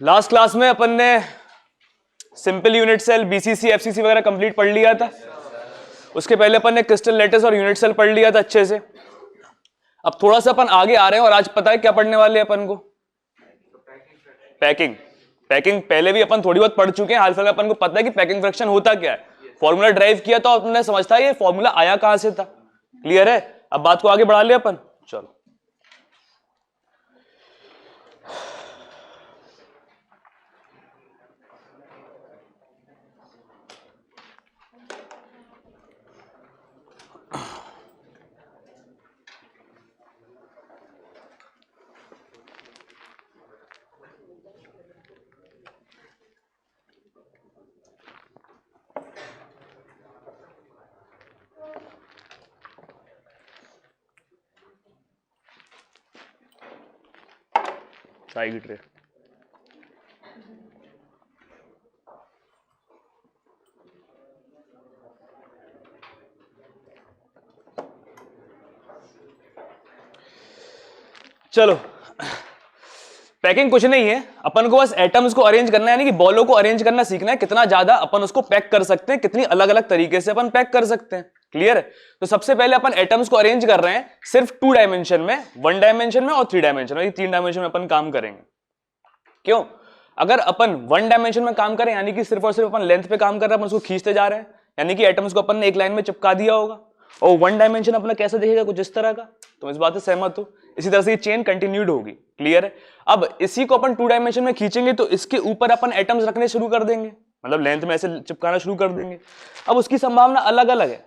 Last class में अपन ने simple unit cell, BCC, FCC वगैरह कंप्लीट पढ़ लिया था। उसके पहले अपन ने क्रिस्टल लैटिस और यूनिट सेल पढ़ लिया था अच्छे से। अब थोड़ा सा अपन आगे आ रहे हैं और आज पता है क्या पढ़ने वाले हैं अपन को? पैकिंग। पैकिंग पहले भी अपन थोड़ी बहुत पढ़ चुके हैं, हाल फिलहाल अपन को पता है कि पैकिंग फ्रैक्शन होता क्या है। फॉर्मूला ड्राइव किया तो अपने समझता है ये फॉर्मूला आया कहां से था। क्लियर है? अब बात को आगे बढ़ा लिया अपन। चलो चाय की ट्रे। चलो पैकिंग कुछ नहीं है, अपन को बस एटम्स को अरेंज करना है, यानी कि बॉलों को अरेंज करना सीखना है। कितना ज्यादा अपन उसको पैक कर सकते हैं, कितनी अलग अलग तरीके से अपन पैक कर सकते हैं। क्लियर है? तो सबसे पहले अपन एटम्स को अरेंज कर रहे हैं सिर्फ 2 डायमेंशन में, 1 डायमेंशन में और 3 डायमेंशन में। 3 डायमेंशन में अपन काम करेंगे। क्यों? अगर अपन 1 डायमेंशन में काम करें, यानी कि सिर्फ और सिर्फ अपन लेंथ पे काम कर रहे हैं, अपन उसको खींचते जा रहे हैं, यानी कि एटम्स को अपन ने एक लाइन में चिपका दिया होगा। और 1 डायमेंशन अपना कैसा दिखेगा? कुछ इस तरह का। तुम इस बात से सहमत हो? इसी तरह से ये चेन कंटिन्यूड होगी। क्लियर है? अब इसी को अपन 2 डायमेंशन में खींचेंगे तो इसके ऊपर अपन एटम्स रखने शुरू कर देंगे, मतलब लेंथ में ऐसे चिपकाना शुरू कर देंगे। अब उसकी संभावना अलग अलग है।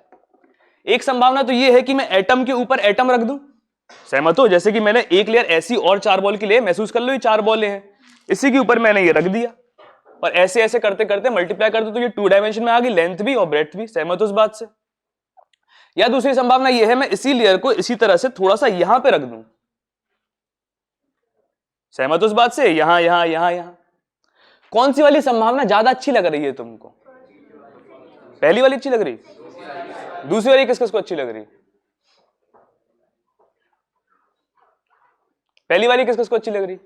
एक संभावना तो ये है कि मैं एटम के ऊपर एटम रख दूं। सहमत हो? जैसे कि मैंने एक लेयर ऐसी और 4 बॉल की ले, महसूस कर लो ये 4 बॉलें हैं, इसी के ऊपर मैंने ये रख दिया और ऐसे ऐसे करते करते मल्टीप्लाई कर दो तो ये 2 डायमेंशन में आ गई, लेंथ भी और ब्रेड्थ भी। सहमत हो इस बात से? या दूसरी संभावना ये है मैं इसी लेयर को इसी तरह से थोड़ा सा यहां पे रख दूं। सहमत हो इस बात से? यहां यहां यहां यहां। कौन सी वाली संभावना ज्यादा अच्छी लग रही है तुमको? पहली वाली अच्छी लग रही? दूसरी वाली किस किस को अच्छी लग रही? पहली वाली किस किस को अच्छी लग रही?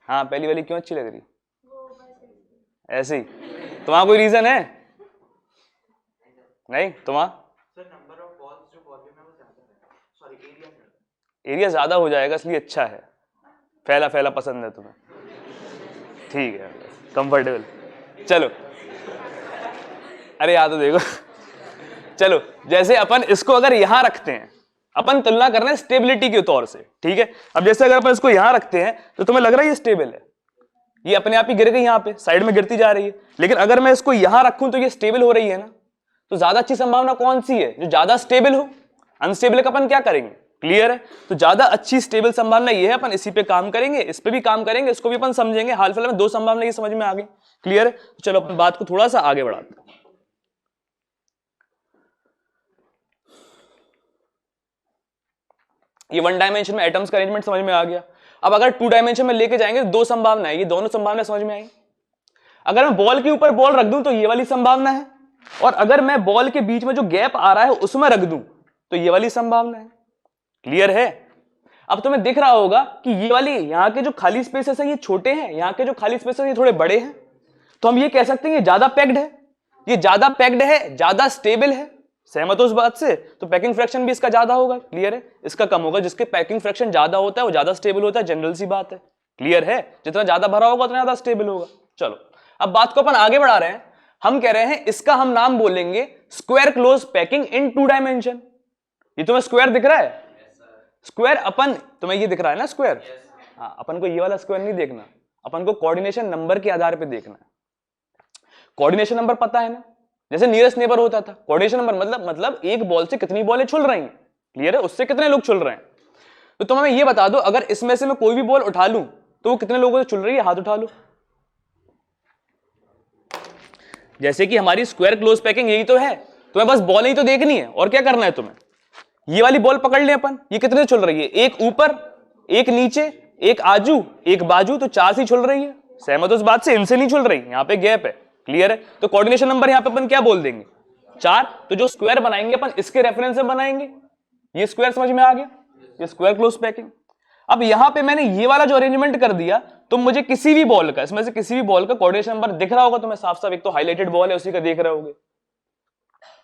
हाँ, पहली वाली क्यों अच्छी लग रही? ऐसे ही? तुम्हारा कोई रीजन है? नहीं तुम्हारा? एरिया ज्यादा हो जाएगा इसलिए अच्छा है, फैला फैला पसंद है तुम्हें। ठीक है, कंफर्टेबल। चलो अरे याद तो देखो। चलो जैसे अपन इसको अगर यहां रखते हैं, अपन तुलना कर रहे हैं स्टेबिलिटी के तौर से। ठीक है? अब जैसे अगर अपन इसको यहां रखते हैं तो तुम्हें लग रहा है ये स्टेबल है, ये अपने आप ही गिर गई, यहां पे साइड में गिरती जा रही है। लेकिन अगर मैं इसको यहां रखूं तो ये स्टेबल हो रही है ना। तो ज्यादा अच्छी संभावना कौन सी है? जो ज्यादा स्टेबल हो। अनस्टेबल का अपन क्या करेंगे? क्लियर है? तो ज्यादा अच्छी स्टेबल संभावना ये है, अपन इसी पे काम करेंगे, इस पे भी काम करेंगे, इसको भी अपन समझेंगे। हाल फिलहाल में 2 संभावना ये समझ में आ गई। क्लियर है? तो चलो अपन बात को थोड़ा सा आगे बढ़ाते हैं। ये 1 डायमेंशन में एटम्स का अरेंजमेंट समझ में आ गया। अब अगर 2 डायमेंशन में लेके जाएंगे तो 2 संभावना है, ये दोनों संभावना समझ में आई। अगर मैं बॉल के ऊपर बॉल रख दूं तो ये वाली संभावना है, और अगर मैं बॉल के बीच में जो गैप आ रहा है उसमें रख दूं तो ये वाली संभावना है। क्लियर है? अब तुम्हें दिख रहा होगा कि ये वाली यहां के जो खाली स्पेसेस है ये छोटे हैं, यहां के जो खाली स्पेसेस ये थोड़े बड़े हैं। तो हम ये कह सकते हैं ये ज्यादा पैक्ड है, ये ज्यादा पैक्ड है, ज्यादा स्टेबल है। सहमत हो इस बात से? तो पैकिंग फ्रैक्शन भी इसका ज्यादा होगा। क्लियर है? इसका कम होगा। जिसके पैकिंग फ्रैक्शन ज्यादा होता है वो ज्यादा स्टेबल होता है, जनरल सी बात है। क्लियर है? जितना ज्यादा भरा होगा उतना ज्यादा स्टेबल होगा। चलो अब बात को अपन आगे बढ़ा रहे हैं। हम कह रहे हैं इसका हम नाम बोलेंगे स्क्वायर क्लोज पैकिंग इन 2 डायमेंशन। ये तुम्हें स्क्वायर दिख रहा है? स्क्वायर अपन तुम्हें ये दिख रहा है ना स्क्वायर? हाँ, अपन को ये वाला स्क्वायर नहीं देखना, अपन को कोऑर्डिनेशन नंबर के आधार पे देखना है। कोऑर्डिनेशन नंबर पता है ना? जैसे नियरेस्ट नेबर होता था, कोऑर्डिनेशन नंबर मतलब एक बॉल से कितनी बॉलें छुल रही हैं। क्लियर है? उससे कितने लोग छुल रहे हैं। तो तुम हमें ये बता दो, अगर इसमें से मैं कोई भी बॉल उठा लूं तो वो कितने लोगों से छुल रही है? हाथ उठा लो। जैसे कि हमारी स्क्वायर क्लोज पैकिंग यही तो है, तुम्हें बस बॉल ही तो देखनी है और क्या करना है तुम्हें। ये वाली बॉल पकड़ ले अपन, ये कितने से छुल रही है? एक ऊपर, एक नीचे, एक आजू, एक बाजू, तो 4 से छुल रही है। सहमत हो इस बात से? इनसे नहीं छुल रही, यहां पे गैप है। क्लियर है? तो कोऑर्डिनेशन नंबर यहां पे अपन क्या बोल देंगे? 4। तो जो स्क्वायर बनाएंगे अपन इसके रेफरेंस से बनाएंगे। ये स्क्वायर समझ में आ गया? ये स्क्वायर क्लोज पैकिंग। अब यहां पे मैंने ये वाला जो अरेंजमेंट कर दिया, तो मुझे किसी भी बॉल का, इसमें से किसी भी बॉल का कोऑर्डिनेशन नंबर दिख रहा होगा तुम्हें साफ साफ, एक तो हाईलाइटेड बॉल है उसी का देख रहे होगे।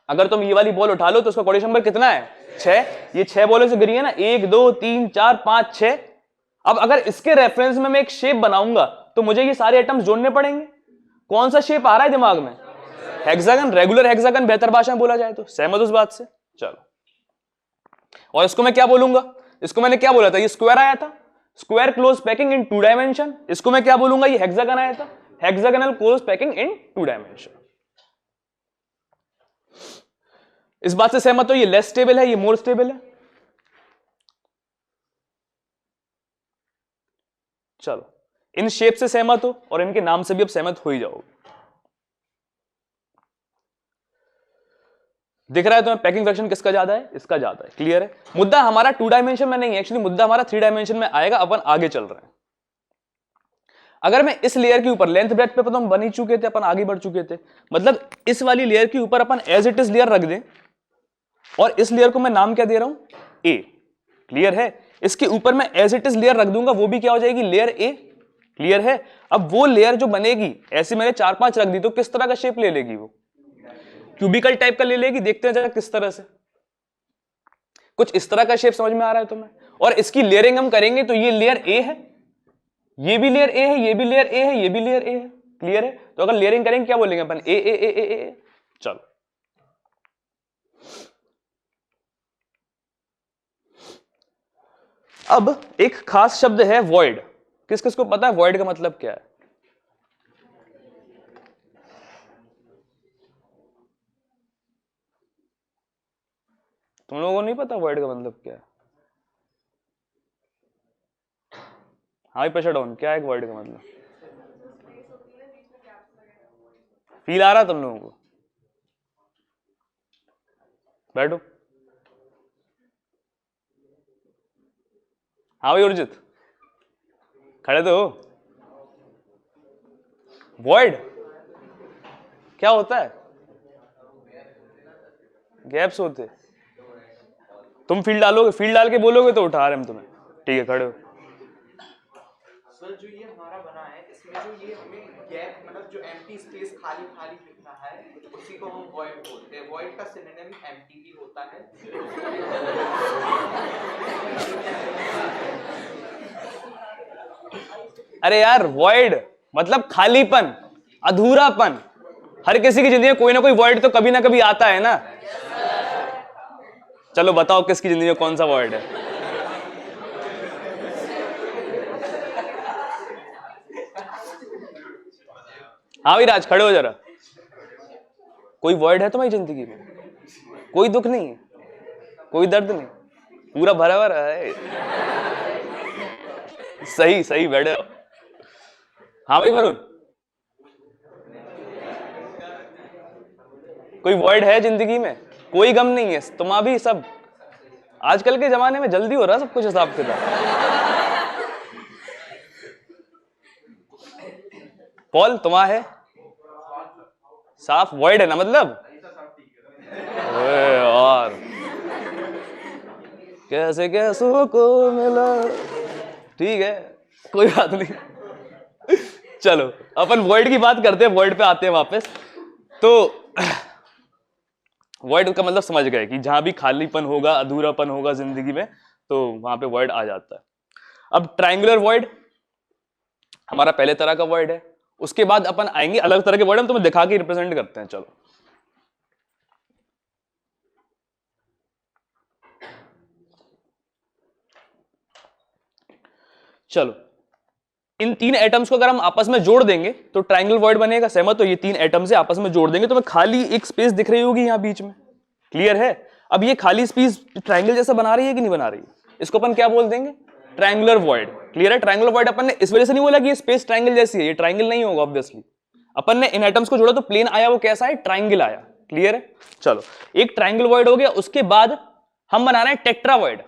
अगर तुम ये वाली बॉल उठा लो तो उसका कोऑर्डिनेशन नंबर कितना है, 6। ये 6 बॉलों से गिरी है ना, 1 2 3 4 5 6। अब अगर इसके रेफरेंस में मैं एक शेप बनाऊंगा तो मुझे ये सारे एटम्स जोड़ने पड़ेंगे। कौन सा शेप आ रहा है दिमाग में, हेक्सागन, रेगुलर हेक्सागन बेहतर भाषा में बोला जाए तो। सहमत उस बात से? चलो, और इसको मैं क्या बोलूंगा, इसको मैंने क्या बोला था, ये स्क्वायर आया था, स्क्वायर क्लोज पैकिंग इन 2 डायमेंशन। इसको मैं क्या बोलूंगा, ये हेक्सागन आया था, हेक्सागोनल क्लोज पैकिंग इन 2 डायमेंशन। इस बात से सहमत हो, ये लेस स्टेबल है, ये मोर स्टेबल है। चलो, इन शेप से सहमत हो और इनके नाम से भी अब सहमत हो ही जाओगे। दिख रहा है तुम्हें पैकिंग फ्रैक्शन किसका ज्यादा है, इसका ज्यादा है। क्लियर है? मुद्दा हमारा 2 डायमेंशन में नहीं है, एक्चुअली मुद्दा हमारा 3 डायमेंशन में आएगा। अपन आगे चल रहे हैं। अगर मैं इस लेयर के ऊपर, लेंथ ब्रेथ पे तो हम बन ही चुके थे, अपन आगे बढ़ चुके थे, मतलब इस वाली लेयर के ऊपर अपन एज इट इज लेयर रख दें और इस लेयर को मैं नाम क्या दे रहा हूं, ए। क्लियर है? इसके ऊपर मैं एज इट इज लेयर रख दूंगा, वो भी क्या हो जाएगी, लेयर ए। क्लियर है? अब वो लेयर जो बनेगी, ऐसे मैंने 4-5 रख दी, तो किस तरह का शेप ले लेगी, वो क्यूबिकल टाइप का ले लेगी। देखते हैं जरा किस तरह से, कुछ इस तरह का शेप समझ में आ रहा है तुम्हें। और इसकी लेयरिंग हम करेंगे तो ये लेयर ए है, ये भी लेयर ए है, ये भी लेयर ए है, ये भी लेयर ए है। क्लियर है? तो अगर लेयरिंग करेंगे क्या बोलेंगे अपन, ए ए ए ए ए। चलो, अब एक खास शब्द है वॉइड। किस किस को पता है वॉइड का मतलब क्या है? तुम लोगों को नहीं पता वॉइड का मतलब क्या है? हाँ भाई, प्रेशर डाउन क्या है वॉइड का मतलब? फील आ रहा तुम लोगों को? बैठो। हाँ भाई उर्जित, खड़े तो हो। वॉइड क्या होता है? गैप्स होते। तुम फील डालोगे, फील डाल के बोलोगे तो उठा रहे हम तुम्हें। ठीक है, खड़े हो। सर, जो ये हमारा बना है, इसमें जो ये हमें गैप, मतलब जो एम्प्टी स्पेस, खाली खाली दिखना है, उसी को हम वॉइड बोलते हैं। वॉइड का सिनोनिम एम्प्टी भी होता है। अरे यार, वॉइड मतलब खालीपन, अधूरापन। हर किसी की जिंदगी में कोई ना कोई वॉइड तो कभी ना कभी आता है ना। चलो बताओ किसकी जिंदगी में कौन सा वॉइड है? हाँ भाई राज, खड़े हो जरा। कोई वॉइड है तुम्हारी जिंदगी में? कोई दुख नहीं है, कोई दर्द नहीं, पूरा भरा भरा है। सही सही, बैठे। हाँ भाई वरुण, कोई वॉइड है जिंदगी में? कोई गम नहीं है, तुम भी सब। आजकल के जमाने में जल्दी हो रहा सब कुछ हिसाब किताब। पॉल, तुम्हारा है साफ वॉइड है ना, मतलब और कैसे कैसों को मिला। ठीक है, कोई बात नहीं। चलो अपन वॉइड की बात करते हैं, वॉइड पे आते हैं वापस। तो वॉइड का मतलब समझ गए कि जहां भी खालीपन होगा, अधूरापन होगा जिंदगी में, तो वहां पे वॉइड आ जाता है। अब ट्रायंगुलर वॉइड हमारा पहले तरह का वॉइड है। उसके बाद अपन आएंगे अलग तरह के वॉइड, हम तुम्हें दिखा के रिप्रेजेंट करते हैं। चलो, चलो इन 3 एटम्स को अगर हम आपस में जोड़ देंगे तो ट्रायंगल वॉइड बनेगा। सहमत हो? ये 3 एटम से आपस में जोड़ देंगे तो मैं खाली एक स्पेस दिख रही होगी यहां बीच में। क्लियर है? अब ये खाली स्पेस ट्रायंगल जैसा बना रही है कि नहीं बना रही है? इसको अपन क्या बोल देंगे, ट्रायंगुलर वॉइड। क्लियर है? ट्रायंगुलर वॉइड अपन ने इस वजह से नहीं बोला कि ये स्पेस ट्रायंगल जैसी है, ये ट्रायंगल नहीं होगा ऑब्वियसली। अपन ने इन एटम्स को जोड़ा तो प्लेन आया, वो कैसा है, ट्रायंगल आया। क्लियर है? चलो, एक ट्रायंगल वॉइड हो गया। उसके बाद हम बना रहे हैं टेट्रावॉइड।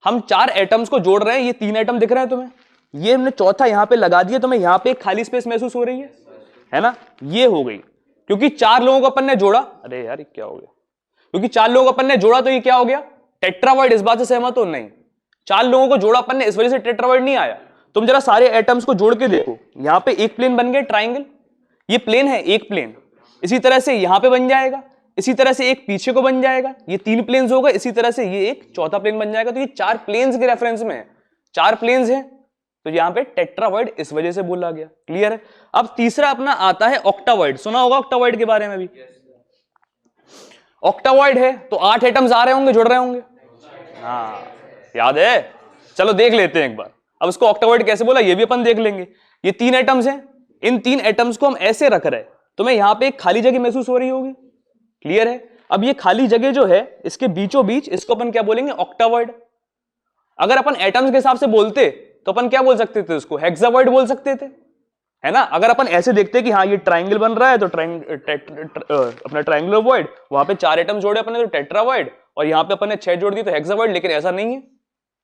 हम 4 एटम्स को जोड़ रहे हैं। ये 3 एटम दिख रहे हैं तुम्हें, ये हमने चौथा यहां पे लगा दिया, तुम्हें यहां पे एक खाली स्पेस महसूस हो रही है ना? ये हो गई क्योंकि 4 लोगों को अपन ने जोड़ा। अरे यार, ये क्या हो गया? क्योंकि 4 लोगों को अपन ने जोड़ा तो ये क्या हो गया, टेट्रावॉइड। इस बात से सहमत हो? नहीं, 4 लोगों को जोड़ा अपन ने, इस वजह से टेट्रावर्ड नहीं आया। तुम जरा सारे एटम्स को जोड़ के देखो, यहां पे एक प्लेन बन गया ट्राइंगल, ये प्लेन है एक प्लेन, इसी तरह से यहां पे बन जाएगा, इसी तरह से एक पीछे को बन जाएगा, ये 3 प्लेन्स होगा, इसी तरह से ये एक चौथा प्लेन बन जाएगा। तो ये 4 प्लेन्स के रेफरेंस में है, 4 प्लेन्स हैं, तो यहां पे टेट्रावर्ड इस वजह से बोला गया। क्लियर है। अब तीसरा अपना आता है ऑक्टावर्ड। सुना होगा ऑक्टावर्ड के बारे में भी। ऑक्टावर्ड है तो 8 एटम्स आ रहे होंगे, जुड़ रहे होंगे, हाँ याद है। चलो देख लेते हैं एक बार। अब इसको ऑक्टावर्ड कैसे बोला ये भी अपन देख लेंगे। ये 3 एटम्स हैं, इन 3 एटम्स को हम ऐसे रख रहे हैं, तुम्हें यहां पे एक खाली जगह महसूस हो रही होगी। क्लियर है। अब ये खाली जगह जो है इसके बीचों बीच, इसको अपन क्या बोलेंगे, ऑक्टावर्ड। अगर अपन एटम्स के हिसाब से बोलते तो अपन क्या बोल सकते थे, उसको हेक्सावर्ड बोल सकते थे, है ना। अगर अपन ऐसे देखते कि हाँ ये ट्राइंगल बन रहा है तो अपना ट्राइंगुलर वॉइड, वहां पे 4 एटम जोड़े अपने तो टेट्रावर्ड, और यहाँ पे अपन ने 6 जोड़ दी तो हेक्सावर्ड, लेकिन ऐसा नहीं है।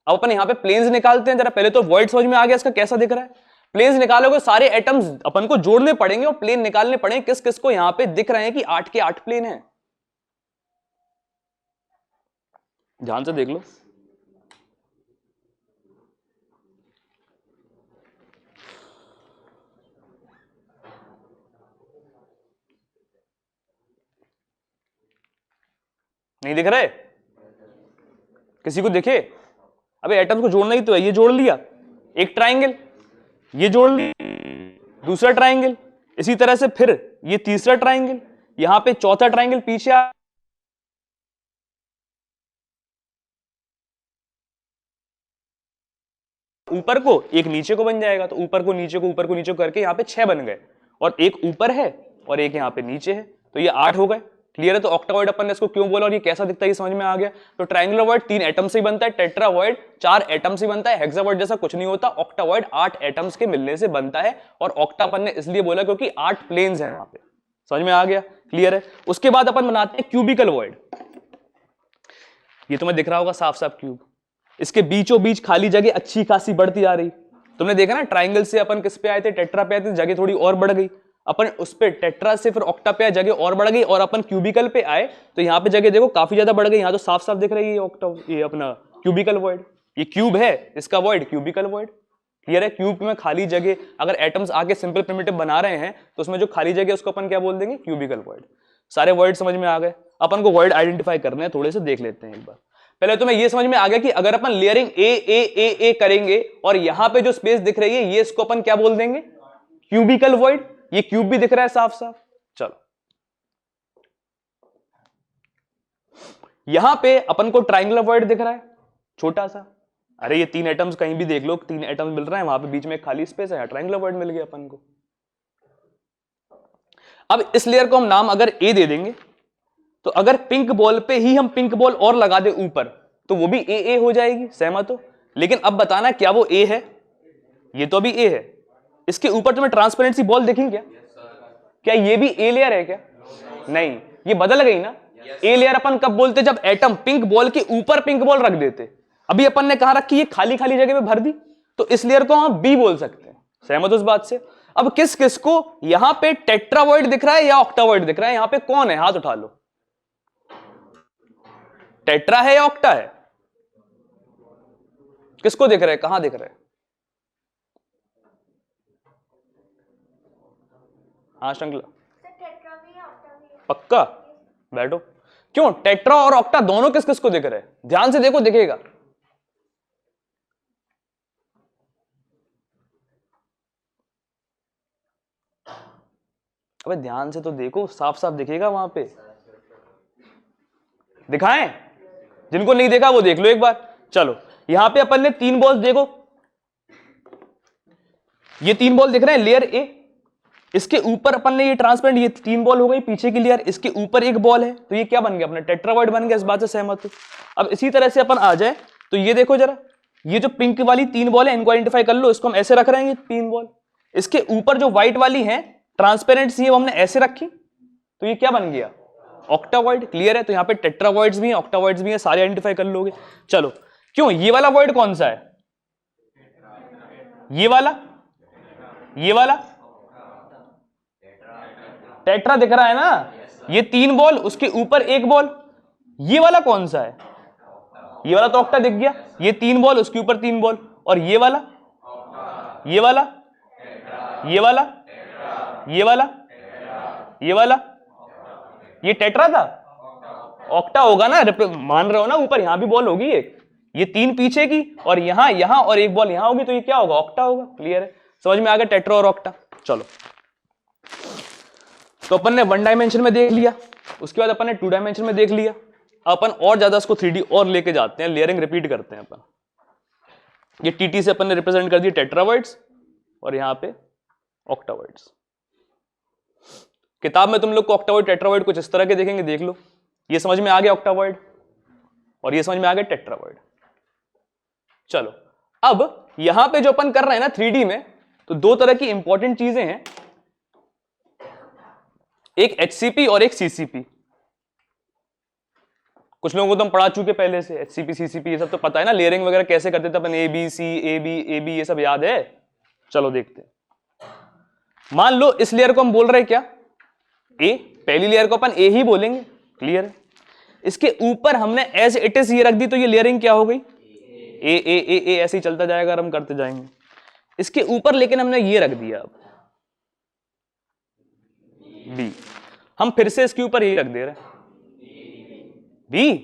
अब अपन यहाँ पे प्लेन्स निकालते हैं जरा। पहले तो वॉइड समझ में आ गया इसका कैसा दिख रहा है। प्लेन्स निकालोगे, सारे एटम्स अपन को जोड़ने पड़ेंगे और प्लेन निकालने पड़ेंगे किस किस को। यहाँ पे दिख रहे हैं कि 8 के 8 प्लेन है, ध्यान से देख लो। नहीं दिख रहे किसी को? दिखे? अबे एटम्स को जोड़ना ही तो है। ये जोड़ लिया एक ट्राइंगल, ये जोड़ लिया दूसरा ट्राइंगल, इसी तरह से फिर ये तीसरा ट्राइंगल, यहां पे चौथा ट्राइंगल पीछे ऊपर को एक नीचे को बन जाएगा। तो ऊपर को नीचे को, ऊपर को नीचे को करके यहाँ पे 6 बन गए, और एक ऊपर है और एक यहाँ पे नीचे है, तो ये 8 हो गए। क्लियर है। तो ऑक्टावर्ड अपन ने इसको क्यों बोला और ये कैसा दिखता है ये समझ में आ गया। तो ट्रायंगुलर वर्ड 3 एटम से ही बनता है, टेट्रावर्ड 4 एटम से बनता है, हेक्सावर्ड जैसा कुछ नहीं होता। ऑक्टावर्ड 8 एटम्स के मिलने से बनता है, और ऑक्टा अपन ने इसलिए बोला क्योंकि 8 प्लेन्स हैं वहां पे। समझ में आ गया? क्लियर है। उसके बाद अपन बनाते हैं क्यूबिकल वर्ड। ये तुम्हें दिख रहा होगा साफ साफ क्यूब, इसके बीचों बीच खाली जगह अच्छी खासी बढ़ती आ रही। तुमने देखा ना ट्राइंगल से अपन किस पे आए थे, टेट्रा पे आए थे, जगह थोड़ी और बढ़ गई। अपन उस पे टेट्रा से फिर ऑक्टा पे आए, जगह और बढ़ गई, और अपन क्यूबिकल पे आए तो यहाँ पे जगह देखो काफी ज्यादा बढ़ गई। यहाँ तो साफ साफ दिख रही है ऑक्टा, ये अपना क्यूबिकल वर्ड। ये क्यूब है, इसका वर्ड क्यूबिकल वर्ड। क्लियर है। क्यूब में खाली जगह, अगर एटम्स आके सिंपल प्रिमिटिव बना रहे हैं तो उसमें जो खाली जगह उसको अपन क्या बोल देंगे, क्यूबिकल वर्ड। सारे वर्ड समझ में आ गए। अपन को वर्ड आइडेंटिफाई करने हैं, थोड़े से देख लेते हैं एक बार। पहले तो मैं ये समझ में आ गया कि अगर अपन लेयरिंग ए करेंगे और यहां पे जो स्पेस दिख रही है ये, इसको अपन क्या बोल देंगे, क्यूबिकल वर्ड। ये क्यूब भी दिख रहा है साफ साफ। चलो यहां पे अपन को ट्राइंगुलर वर्ड दिख रहा है छोटा सा। अरे ये 3 एटम्स कहीं भी देख लो, 3 एटम्स मिल रहे हैं, वहां पे बीच में एक खाली स्पेस है, ट्राइंगुलर वर्ड मिल गया अपन को। अब इस लेयर को हम नाम अगर ए दे देंगे, तो अगर पिंक बॉल पे ही हम पिंक बॉल और लगा दे ऊपर तो वो भी ए हो जाएगी। सहमत हो? लेकिन अब बताना क्या वो ए है? ये तो अभी ए है। इसके ऊपर तुम्हें ट्रांसपेरेंसी बॉल दिखेंगे क्या? क्या ये भी ए लेयर है क्या? नहीं, ये बदल गई ना। ए लेयर अपन कब बोलते, जब एटम पिंक बॉल के ऊपर पिंक बॉल रख देते। अभी अपन ने कहा रखी ये खाली खाली जगह पे भर दी, तो इस लेयर को हम बी बोल सकते हैं। सहमत हो इस बात से? अब किस किस को यहां पे टेट्रावर्ड दिख रहा है या ऑक्टावर्ड दिख रहा है? यहां पे कौन है, हाथ उठा लो। टेट्रा है या ऑक्टा है? किसको दिख रहा है, कहां दिख रहा है? हाँ श्रृंखला, पक्का बैठो। क्यों टेट्रा और ऑक्टा दोनों किस किस को दिख रहे हैं? ध्यान से देखो, दिखेगा। अबे ध्यान से तो देखो, साफ साफ दिखेगा वहां पे। दिखाएं? जिनको नहीं देखा वो देख लो एक बार। चलो यहां पे अपन ने 3 बॉल्स देखो, ये 3 बॉल दिख रहे हैं लेयर ए। इसके ऊपर अपन ने ये ट्रांसपेरेंट, ये 3 बॉल हो गई पीछे की लेयर, इसके ऊपर एक बॉल है, तो ये क्या बन गया अपना टेट्रावर्ड बन गया। इस बात से सहमत हो? अब इसी तरह से अपन आ जाए तो ये देखो जरा, ये जो पिंक वाली 3 बॉल है इनको आइडेंटिफाई कर लो। इसको हम ऐसे रख रहे हैं, ये 3 बॉल। इसके ऊपर जो व्हाइट वाली है ट्रांसपेरेंट सी है, वो हमने ऐसे रखी, तो ये क्या बन गया, ऑक्टावर्ड। क्लियर है। तो यहाँ पे टेट्रावर्ड्स भी हैं, ऑक्टावर्ड्स भी हैं, सारे आइडेंटिफाई कर लोगे। चलो क्यों, ये वाला वर्ड कौन सा है, ये वाला, ये वाला टेट्रा दिख रहा है ना। ये 3 बॉल, उसके ऊपर एक बॉल। ये वाला कौन सा है, ये वाला तो ऑक्टा दिख गया, ये 3 बॉल, उसके ऊपर 3 बॉल, और ये वाला, ये वाला, ये वाला, ये वाला, ये वाला, ये टेट्रा था, ऑक्टा होगा ना, मान रहे हो ना, ऊपर यहां भी बॉल होगी एक, ये 3 पीछे की और यहां यहां और एक बॉल यहां होगी, तो ये क्या होगा, ऑक्टा होगा। क्लियर है, समझ में आ गया टेट्रा और ऑक्टा। चलो, तो अपन ने 1 डायमेंशन में देख लिया, उसके बाद अपन ने 2 डायमेंशन में देख लिया। अपन और ज्यादा इसको 3D और लेके जाते हैं, लेयरिंग रिपीट करते हैं अपन। ये टीटी से अपन ने रिप्रेजेंट कर दिया टेट्रावर्ड्स और यहां पे ऑक्टावर्ड्स। किताब में तुम लोग को ऑक्टावर्ड टेट्रावर्ड कुछ इस तरह के देखेंगे, देख लो। ये समझ में आ गया ऑक्टावर्ड और ये समझ में आ गया टेट्रावर्ड। चलो, अब यहां पे जो अपन कर रहे हैं ना 3D में, तो 2 तरह की इंपॉर्टेंट चीजें हैं, एक HCP और एक CCP। कुछ लोगों को तो हम पढ़ा चुके पहले से, HCP CCP ये सब तो पता है ना, लेयरिंग वगैरह कैसे करते थे अपन, ABC AB ये सब याद है। चलो देखते हैं। मान लो इस लेयर को हम बोल रहे हैं क्या, A, पहली लेयर को अपन A ही बोलेंगे। क्लियर है, इसके ऊपर हमने एज इट इज ये रख दी, तो ये लेयरिंग क्या हो गई, A ऐसे ही चलता जाएगा और हम करते जाएंगे। इसके ऊपर लेकिन हमने ये रख दिया अब B, हम फिर से इसके ऊपर ये रख दे रहे हैं B,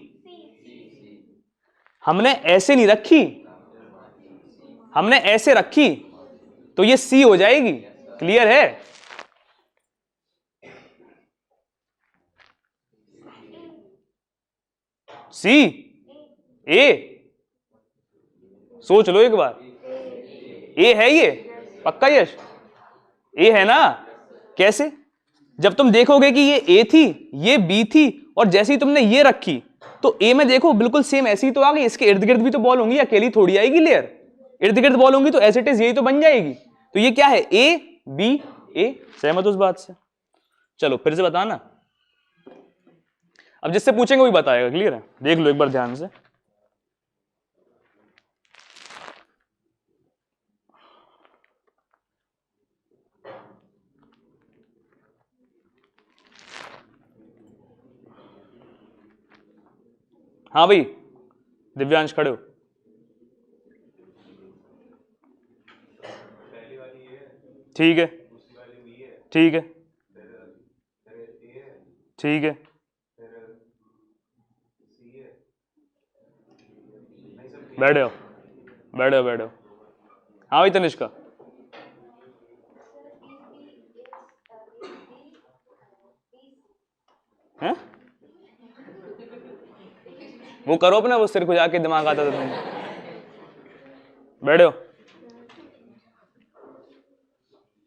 हमने ऐसे नहीं रखी, हमने ऐसे रखी, तो ये C हो जाएगी। क्लियर है, C A, सोच लो एक बार, A है ये पक्का यश, A है ना। कैसे, जब तुम देखोगे कि ये A थी, ये B थी, और जैसे ही तुमने ये रखी तो A में देखो बिल्कुल सेम ऐसी ही तो आ गई। इसके इर्द गिर्द भी तो बॉल होंगी, अकेली थोड़ी आएगी लेयर, इर्द गिर्द बॉल होंगी, तो एज इट इज यही तो बन जाएगी। तो ये क्या है, A B A। सहमत उस बात से? चलो फिर से बताना, अब जिससे पूछेंगे वही बताएगा। क्लियर है, देख लो एक बार ध्यान से। हाँ भाई दिव्यांश खड़े हो। ठीक है, ठीक है, ठीक है, बैठो बैठो बैठो। हाँ भाई तनिष्का, हैं वो करो अपना, वो सिर खुजा के दिमाग आता था तुम्हें। बैठो।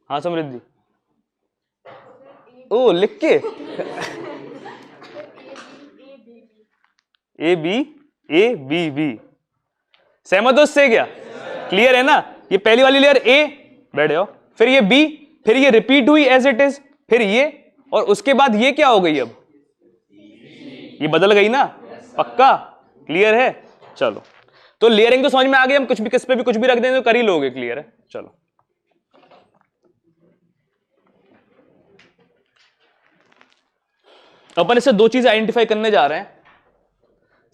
हाँ समृद्धि, ओ लिख के A B सहमत हो उससे क्या? क्लियर है ना, ये पहली वाली लेयर A, बैठ जाओ, फिर ये B, फिर ये रिपीट हुई एज इट इज, फिर ये, और उसके बाद ये क्या हो गई, अब ये बदल गई ना, पक्का। क्लियर है, चलो तो लेयरिंग तो समझ में आ गई, हम कुछ भी किस पे भी कुछ भी रख दें तो कर ही लोगे। क्लियर है, चलो अपन इससे 2 चीज आइडेंटिफाई करने जा रहे हैं।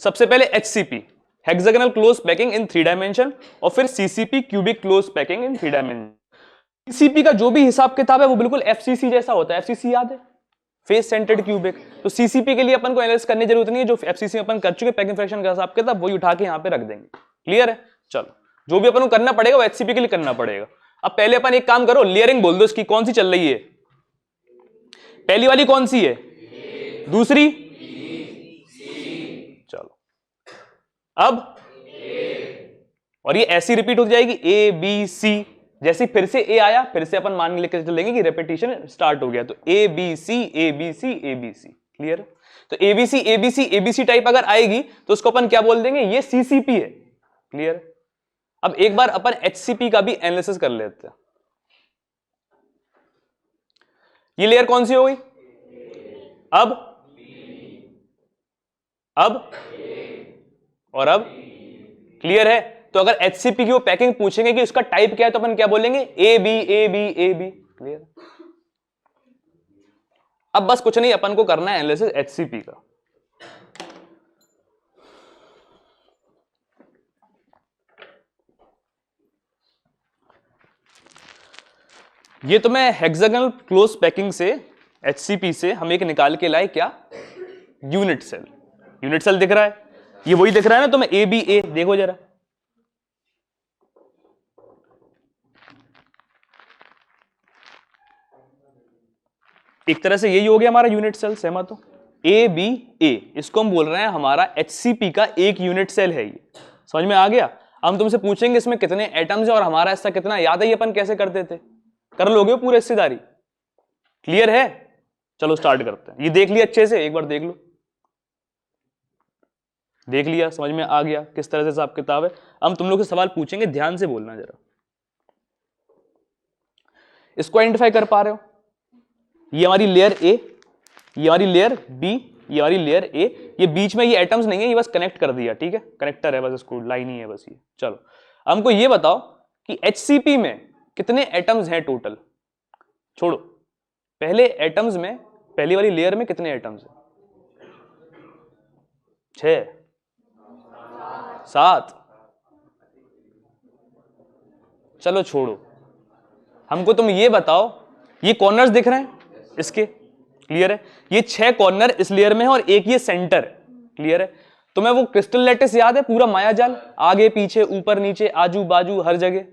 सबसे पहले HCP hexagonal close packing in 3 dimension, और फिर CCP cubic close packing in 3 dimension. CCP का जो भी हिसाब किताब है वो बिल्कुल FCC जैसा होता है। FCC याद है, फेस सेंटर्ड क्यूबिक। तो CCP के लिए अपन को एनालिसिस करने की जरूरत नहीं है, जो FCC में अपन कर चुके पैकिंग फ्रैक्शन का हिसाब किताब वही उठा के यहां पे रख देंगे। क्लियर है, चलो जो भी अपन को करना पड़ेगा वो HCP के लिए करना पड़ेगा। अब पहले अपन एक काम करो, लेयरिंग बोल दो इसकी, कौन सी चल रही है, पहली वाली कौन सी है, दूसरी, चलो अब और ये ऐसी रिपीट हो जाएगी ABC। जैसे फिर से A आया, फिर से अपन मान लेकर चलेंगे कि रेपिटेशन स्टार्ट हो गया, तो ABC ABC ABC। क्लियर, तो ABC ABC ABC टाइप अगर आएगी तो उसको अपन क्या बोल देंगे, ये CCP है। क्लियर, अब एक बार अपन HCP का भी एनालिसिस कर लेते हैं। ये लेयर कौन सी हो गई, अब और अब। क्लियर है, तो अगर HCP की वो पैकिंग पूछेंगे कि उसका टाइप क्या है, तो अपन क्या बोलेंगे, AB। क्लियर, अब बस कुछ नहीं, अपन को करना है एनालिसिस HCP का। ये तो मैं हेक्सागोनल क्लोज पैकिंग से HCP से हम एक निकाल के लाए, क्या, यूनिट सेल। यूनिट सेल दिख रहा है, ये वही दिख रहा है ना, तो मैं ABA देखो जरा, एक तरह से यही हो गया हमारा यूनिट सेल, सहमत हो? ABA इसको हम बोल रहे हैं हमारा HCP का एक यूनिट सेल है। ये समझ में आ गया? हम तुमसे पूछेंगे इसमें कितने एटम्स है और हमारा हिस्सा कितना, याद है ये अपन कैसे करते थे? कर लोगे पूरे हिस्सेदारी? क्लियर है? चलो स्टार्ट करते हैं। ये देख लिया अच्छे से, एक बार देख लो, देख लिया, समझ में आ गया किस तरह से हिसाब किताब है। हम तुम लोग से सवाल पूछेंगे, ध्यान से बोलना जरा। इसको आइडेंटिफाई कर पा रहे हो? ये हमारी लेयर A, ये हमारी लेयर B, ये हमारी लेयर A। ये बीच में ये एटम्स नहीं है, ये बस कनेक्ट कर दिया, ठीक है, कनेक्टर है बस, इसको लाइन ही है बस ये। चलो हमको ये बताओ कि HCP में कितने एटम्स हैं टोटल? छोड़ो, पहले एटम्स में, पहली वाली लेयर में कितने एटम्स हैं? 6, 7। चलो छोड़ो, हमको तुम ये बताओ, ये कॉर्नर्स दिख रहे हैं इसके, क्लियर है? ये 6 कॉर्नर इस लेयर में है और एक ये सेंटर, क्लियर है? तुम्हें वो क्रिस्टल लैटिस याद है, पूरा मायाजाल, आगे पीछे ऊपर नीचे आजू बाजू हर जगह।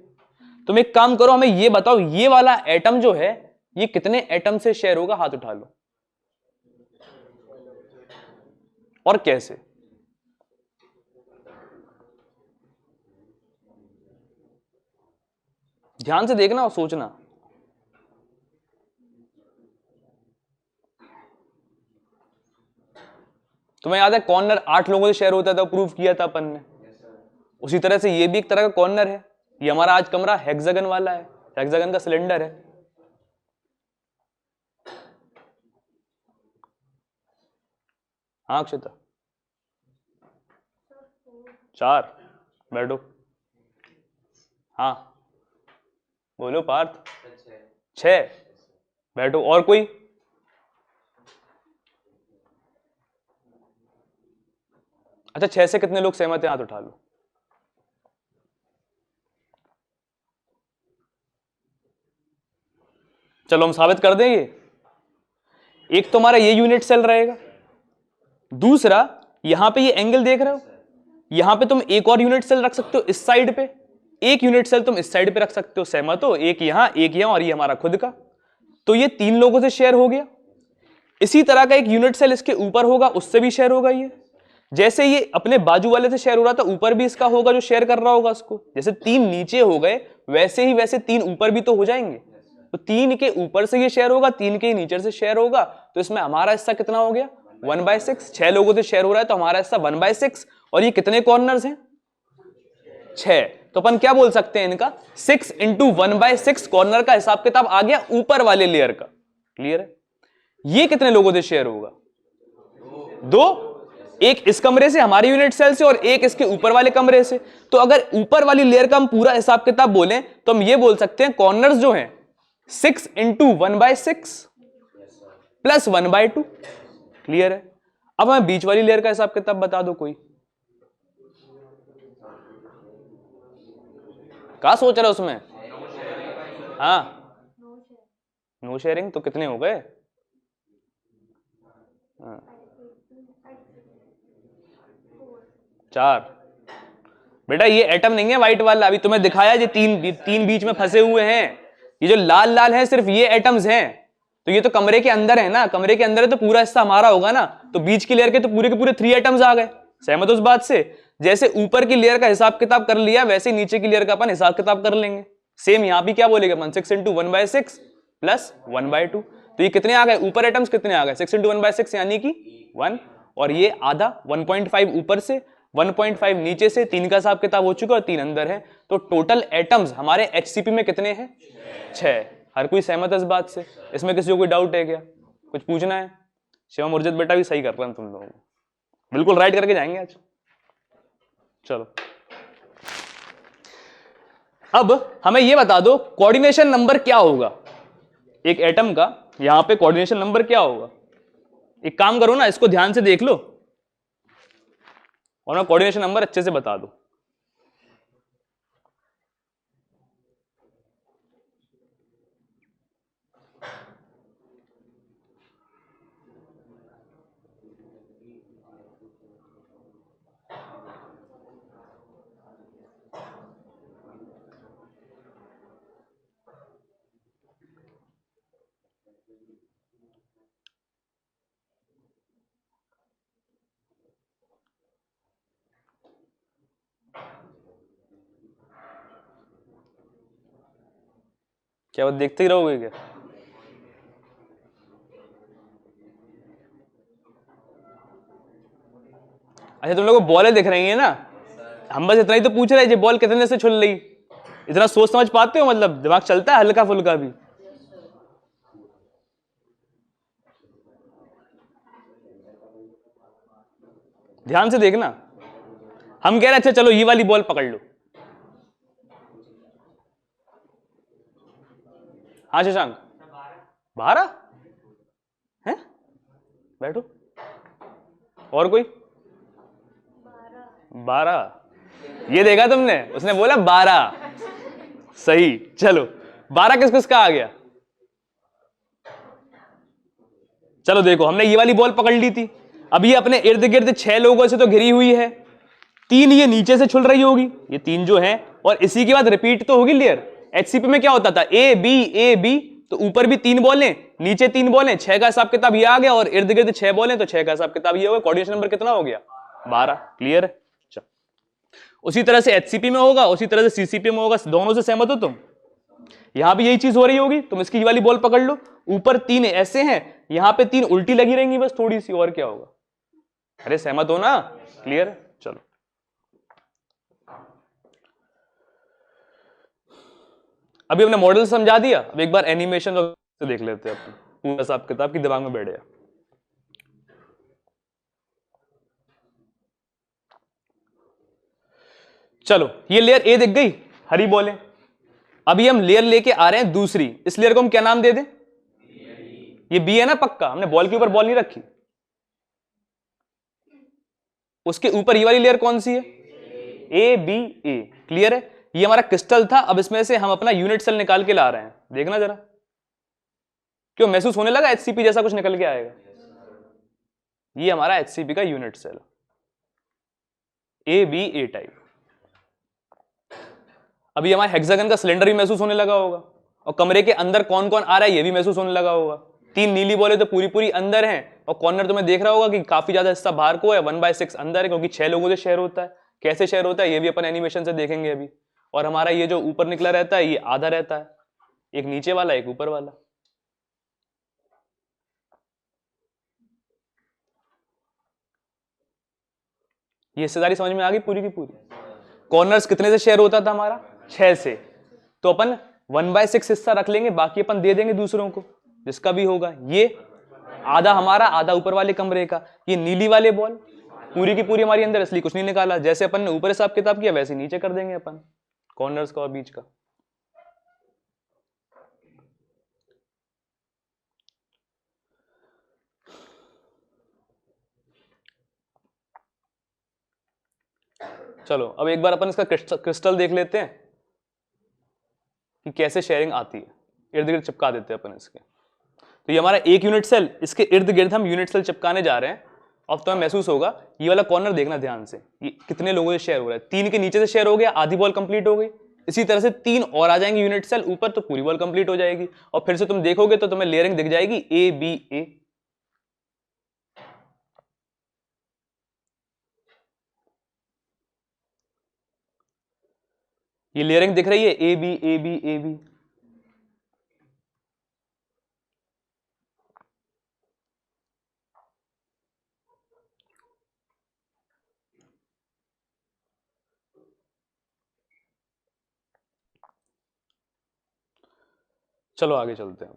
तुम एक काम करो, हमें ये बताओ, ये वाला एटम जो है ये कितने एटम से शेयर होगा? हाथ उठा लो। और कैसे? ध्यान से देखना और सोचना। तुम्हें याद है कॉर्नर 8 लोगों से शेयर होता था, प्रूव किया था अपन ने। उसी तरह से ये भी एक तरह का कॉर्नर है। ये हमारा आज कमरा हेक्सागन वाला है, हेक्सागन का सिलेंडर है। हाँ अक्षता, 4, बैठो। हाँ बोलो पार्थ। 6, बैठो। और कोई? अच्छा, 6 से कितने लोग सहमत हैं? हाथ उठा लो। चलो हम साबित कर दें। ये एक तो हमारा ये यूनिट सेल रहेगा, दूसरा यहां पे ये एंगल देख रहे हो, यहां पे तुम एक और यूनिट सेल रख सकते हो इस साइड पे, एक यूनिट सेल तुम इस साइड पे रख सकते हो, सहमत हो? एक यहां, एक यहां, और ये हमारा खुद का। तो ये 3 लोगों से शेयर हो गया। इसी तरह का एक यूनिट सेल इसके ऊपर होगा, उससे भी शेयर होगा। ये जैसे ये अपने बाजू वाले से शेयर हो रहा था, ऊपर भी इसका होगा जो शेयर कर रहा होगा उसको। जैसे 3 नीचे हो गए, वैसे ही वैसे 3 ऊपर भी तो हो जाएंगे। तो 3 के ऊपर से ये शेयर होगा, 3 के नीचे से शेयर होगा। तो इसमें हमारा हिस्सा कितना हो गया? 1/6। 6 लोगों से शेयर हो रहा है तो हमारा हिस्सा 1/6। और ये कितने कॉर्नर्स हैं? 6। तो अपन क्या बोल सकते हैं इनका? 6 × 1/6 कॉर्नर का हिसाब किताब आ गया ऊपर वाले लेयर का। क्लियर है? ये कितने लोगों से शेयर होगा? 2। एक इस कमरे से, हमारे यूनिट सेल से, और एक इसके ऊपर वाले कमरे से। तो अगर ऊपर वाली लेयर का हम पूरा हिसाब किताब बोलें तो हम ये बोल सकते हैं कॉर्नर्स जो हैं 6 × 1/6 प्लस 1/2। क्लियर है? अब हमें बीच वाली लेयर का हिसाब किताब बता दो कोई। क्या सोच रहे हो उसमें? हाँ, नो शेयरिंग। तो कितने हो गए? हाँ, 4। बेटा ये एटम नहीं है व्हाइट वाला, अभी तुम्हें दिखाया, ये तीन बीच में फंसे हुए हैं। ये जो लाल लाल है सिर्फ ये एटम्स हैं। तो ये तो कमरे के अंदर है ना, कमरे के अंदर है तो पूरा हिस्सा हमारा होगा ना। तो बीच की लेयर के तो पूरे 3 एटम्स आ गए। सहमत हो उस बात से? जैसे ऊपर की लेयर का हिसाब किताब कर लिया, वैसे नीचे की लेयर का अपन हिसाब किताब कर लेंगे। सेम यहां भी क्या बोलेगा? 6 × 1/6 प्लस 1/2। तो ये कितने आ गए? ऊपर एटम्स कितने आ गए? 6 × 1/6 यानी कि 1। और ये आधा 1.5 ऊपर से, 1.5 नीचे से। 3 का हिसाब किताब हो चुका और 3 अंदर है। तो टोटल एटम्स हमारे HCP में कितने हैं? 6। हर कोई सहमत है इस बात से? इसमें किसी को कोई डाउट है क्या? कुछ पूछना है? शिवम उर्जित बेटा भी सही कर रहे हैं तुम लोग, बिल्कुल राइट करके जाएंगे आज। चलो अब हमें यह बता दो कोऑर्डिनेशन नंबर क्या होगा एक एटम का। यहां पे कोऑर्डिनेशन नंबर क्या होगा? एक काम करो ना, इसको ध्यान से देख लो और मैं कोऑर्डिनेशन नंबर अच्छे से बता दो। क्या वो देखते ही रहोगे क्या? अच्छा तुम लोगों को बॉलें दिख रही है ना, हम बस इतना ही तो पूछ रहे हैं, ये बॉल कितने से छुल रही, इतना सोच समझ पाते हो? मतलब दिमाग चलता है हल्का फुल्का भी? ध्यान से देखना। हम कह रहे अच्छा चलो ये वाली बॉल पकड़ लो। हाँ शशांक, 12 है? बैठो। और कोई? 12 ये देखा तुमने? उसने बोला 12 सही। चलो 12 किस किस का आ गया? चलो देखो, हमने ये वाली बॉल पकड़ ली थी, अब ये अपने इर्द गिर्द 6 लोगों से तो घिरी हुई है, 3 ये नीचे से छुल रही होगी, ये 3 जो है, और इसी के बाद रिपीट तो होगी लेयर। एचसीपी में क्या होता था, ए बी, तो ऊपर भी 3 बॉलें, नीचे 3 बॉलें, 6 का हिसाब किताब ये आ गया, और इर्द गिर्द 6 बॉलें, तो 6 का हिसाब किताब ये हो गया। कोऑर्डिनेशन नंबर कितना हो गया? 12। क्लियर है? चलो उसी तरह से एचसीपी में होगा, उसी तरह से सीसीपी में होगा। दोनों से सहमत हो तुम? यहां भी यही चीज हो रही होगी। तुम इसकी वाली बॉल पकड़ लो, ऊपर 3 ऐसे हैं, यहां पे 3 उल्टी लगी रहेंगी बस थोड़ी सी, और क्या होगा? अरे सहमत हो ना? क्लियर? चलो अभी हमने मॉडल समझा दिया, अब एक बार एनिमेशन से देख लेते हैं अपन, पूरा हिसाब किताब की दिमाग में बैठ गया। चलो ये लेयर ए दिख गई, हरी बॉल है। अभी हम लेयर लेके आ रहे हैं दूसरी, इस लेयर को हम क्या नाम दे दें? ये बी है ना पक्का, हमने बॉल के ऊपर बॉल नहीं रखी। उसके ऊपर ये वाली लेयर कौन सी है? A B A. क्लियर है? ये हमारा क्रिस्टल था, अब इसमें से हम अपना यूनिट सेल निकाल के ला रहे हैं। देखना जरा, क्यों महसूस होने लगा एचसीपी जैसा कुछ निकल के आएगा? ये हमारा एचसीपी का unit cell, A B A type. अभी हमारे हेक्सागन का सिलेंडर भी महसूस होने लगा होगा, और कमरे के अंदर कौन कौन आ रहा है ये भी महसूस होने लगा होगा। 3 नीली बॉलें तो पूरी पूरी अंदर हैं, और कॉर्नर तुम्हें देख रहा होगा कि काफी ज्यादा हिस्सा बाहर को है, 1/6 अंदर है, क्योंकि 6 लोगों से शेयर होता है। कैसे शेयर होता है ये भी अपन एनिमेशन से देखेंगे अभी। और हमारा ये जो ऊपर निकला रहता है ये आधा रहता है, एक नीचे वाला एक ऊपर वाला। ये हिस्सेदारी समझ में आ गई पूरी की पूरी? कॉर्नर्स कितने से शेयर होता था हमारा? 6 से। तो अपन 1/6 हिस्सा रख लेंगे, बाकी अपन दे देंगे दूसरों को, जिसका भी होगा। ये आधा हमारा, आधा ऊपर वाले कमरे का। ये नीली वाले बॉल पूरी की पूरी हमारी अंदर, इसलिए कुछ नहीं निकाला। जैसे अपन ने ऊपर हिसाब किताब किया वैसे नीचे कर देंगे अपन, कॉर्नर्स का और बीच का। चलो अब एक बार अपन इसका क्रिस्टल देख लेते हैं कि कैसे शेयरिंग आती है। इर्द गिर्द चिपका देते हैं अपन इसके। तो ये हमारा एक यूनिट सेल, इसके इर्द गिर्द हम यूनिट सेल चिपकाने जा रहे हैं। अब तुम्हें महसूस होगा, ये वाला कॉर्नर देखना ध्यान से, ये कितने लोगों से शेयर हो रहा है। 3 के नीचे से शेयर हो गया, आधी बॉल कंप्लीट हो गई। इसी तरह से 3 और आ जाएंगे यूनिट सेल ऊपर, तो पूरी बॉल कंप्लीट हो जाएगी। और फिर से तुम देखोगे तो तुम्हें लेयरिंग दिख जाएगी, ए बी ए। ये लेयरिंग दिख रही है, A B A B A B. चलो आगे चलते हैं।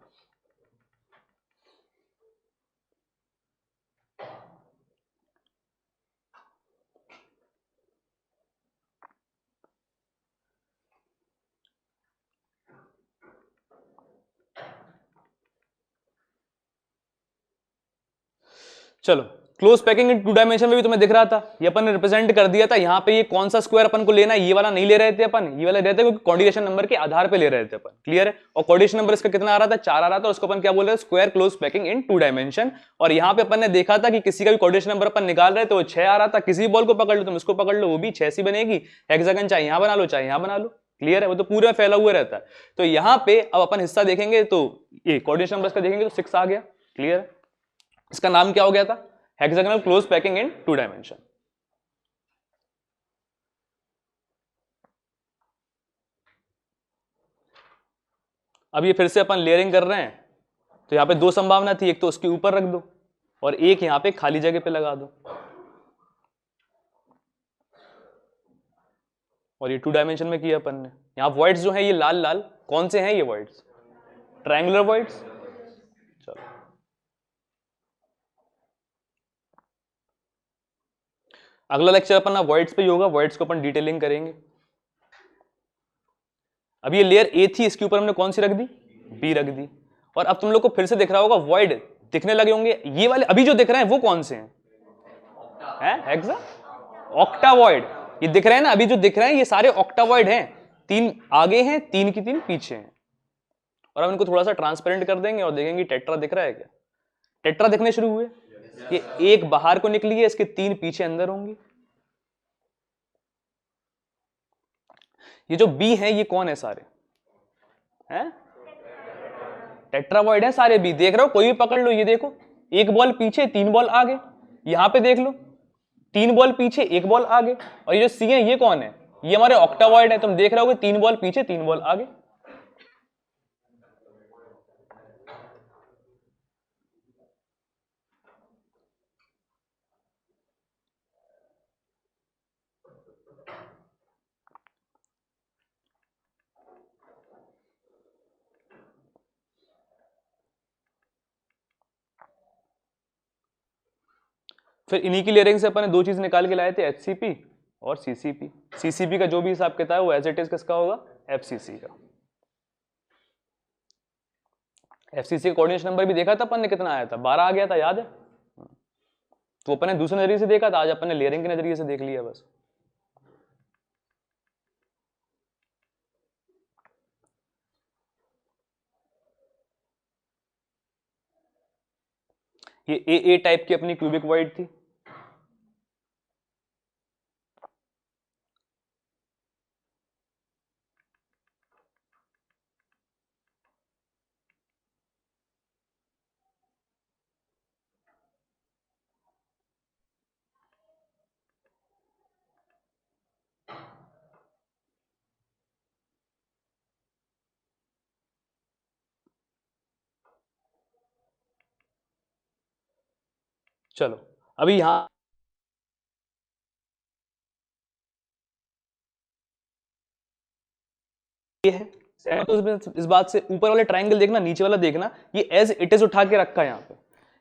चलो क्लोज पैकिंग इन 2 डायमेंशन में भी तुम्हें दिख रहा था, ये अपन ने रिप्रेजेंट कर दिया था। यहाँ पे ये कौन सा स्क्वायर अपन को लेना है, ये वाला नहीं ले रहे थे अपन, ये वाला रहते क्योंकि कोऑर्डिनेशन नंबर के आधार पे ले रहे थे अपन। क्लियर है? और कोऑर्डिनेशन नंबर इसका कितना आ रहा था? 4 आ रहा था। उसको अपन क्या बोल रहे हैं? स्क्वायर क्लोज पैकिंग इन 2 डायमेंशन। और यहाँ पे अपन ने देखा था कि किसी का भी कोऑर्डिनेशन नंबर अपन निकाल रहे थे वो 6 आ रहा था। किसी बॉल को पकड़ लो, तुम इसको पकड़ लो, वो भी 6 सी बनेगी। हेक्सागन चाहे यहाँ बना लो चाहे यहाँ बना लो। क्लियर है? वो तो पूरा फैला हुआ रहता है। तो यहाँ पे अब अपन हिस्सा देखेंगे तो ये कोऑर्डिनेशन नंबर का देखेंगे तो 6 आ गया। क्लियर है? इसका नाम क्या हो गया था? हेक्सागोनल क्लोज पैकिंग इन 2 डायमेंशन। अब ये फिर से अपन लेयरिंग कर रहे हैं, तो यहाँ पे दो संभावना थी, एक तो उसके ऊपर रख दो और एक यहाँ पे खाली जगह पे लगा दो। और ये 2 डायमेंशन में किया अपन ने। यहाँ वॉइड्स जो है ये लाल लाल कौन से हैं? ये वॉइड्स ट्रायंगुलर वॉइड्स। चलो अगला लेक्चर अपन ना वॉइड्स पे ही होगा, वॉइड्स को अपन डिटेलिंग करेंगे। अब ये लेयर ए थी, इसके ऊपर हमने कौन सी रख दी? बी रख दी। और अब तुम लोग को फिर से दिख रहा होगा वॉइड दिखने लगे होंगे। ये वाले अभी जो दिख रहे हैं वो कौन से हैं? हेक्सा ऑक्टावॉइड। ये दिख रहे हैं ना अभी जो दिख रहे हैं ये सारे ऑक्टावॉइड हैं। 3 आगे हैं, 3 की 3 पीछे हैं। और हम इनको थोड़ा सा ट्रांसपेरेंट कर देंगे और देखेंगे टेट्रा दिख रहा है क्या? टेट्रा दिखने शुरू हुए। ये एक बाहर को निकली है, इसके 3 पीछे अंदर होंगी। ये जो बी है ये कौन है? सारे हैं टेट्रावॉइड हैं सारे बी। देख रहे हो? कोई भी पकड़ लो। ये देखो, एक बॉल पीछे 3 बॉल आगे। यहां पे देख लो 3 बॉल पीछे 1 बॉल आगे। और ये जो सी है ये कौन है? ये हमारे ऑक्टावॉइड है। तुम देख रहे हो 3 बॉल पीछे 3 बॉल आगे। फिर इन्हीं की लेयरिंग से अपन ने 2 चीज निकाल के लाए थे, एचसीपी और सीसीपी। सीसीपी का जो भी हिसाब किताब है वो एज इट इज किसका होगा? एफसीसी का। एफसीसी का कोऑर्डिनेशन नंबर भी देखा था अपन ने, कितना आया था? 12 आ गया था, याद है? तो अपन ने दूसरे नजरिए से देखा था, आज अपन ने लेयरिंग के नजरिए से देख लिया बस। ये ए टाइप की अपनी क्यूबिक वॉइड थी। चलो अभी यहां ये है, तो इस बात से ऊपर वाले ट्रायंगल देखना, नीचे वाला देखना, ये एज इट इज उठा के रखा है यहाँ पे।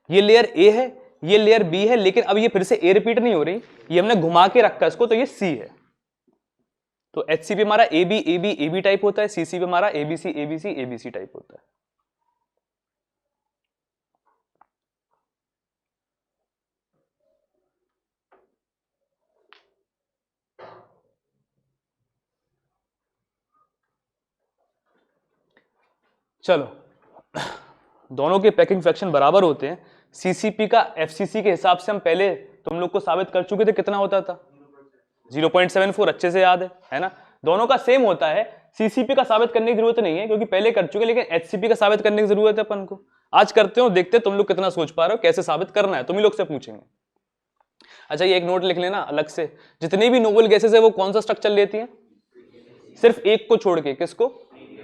ये लेयर ए है, ये लेयर बी है, लेकिन अब ये फिर से ए रिपीट नहीं हो रही, ये हमने घुमा के रखा इसको, तो ये सी है। तो एचसीपी हमारा ए बी टाइप होता है, सीसीपी हमारा एबीसी टाइप होता है। चलो दोनों के पैकिंग फ्रैक्शन बराबर होते हैं। सीसीपी का एफसीसी के हिसाब से हम पहले तुम लोग को साबित कर चुके थे, कितना होता था? 0.74, अच्छे से याद है ना? दोनों का सेम होता है। सीसीपी का साबित करने की जरूरत नहीं है क्योंकि पहले कर चुके, लेकिन एचसीपी का साबित करने की जरूरत है अपन को। आज करते हो, देखते तुम लोग कितना सोच पा रहे हो, कैसे साबित करना है, तुम ही लोग से पूछेंगे। अच्छा ये एक नोट लिख लेना अलग से, जितनी भी नोबल गैसेस है वो कौन सा स्ट्रक्चर लेती है? सिर्फ एक को छोड़ के, किसको?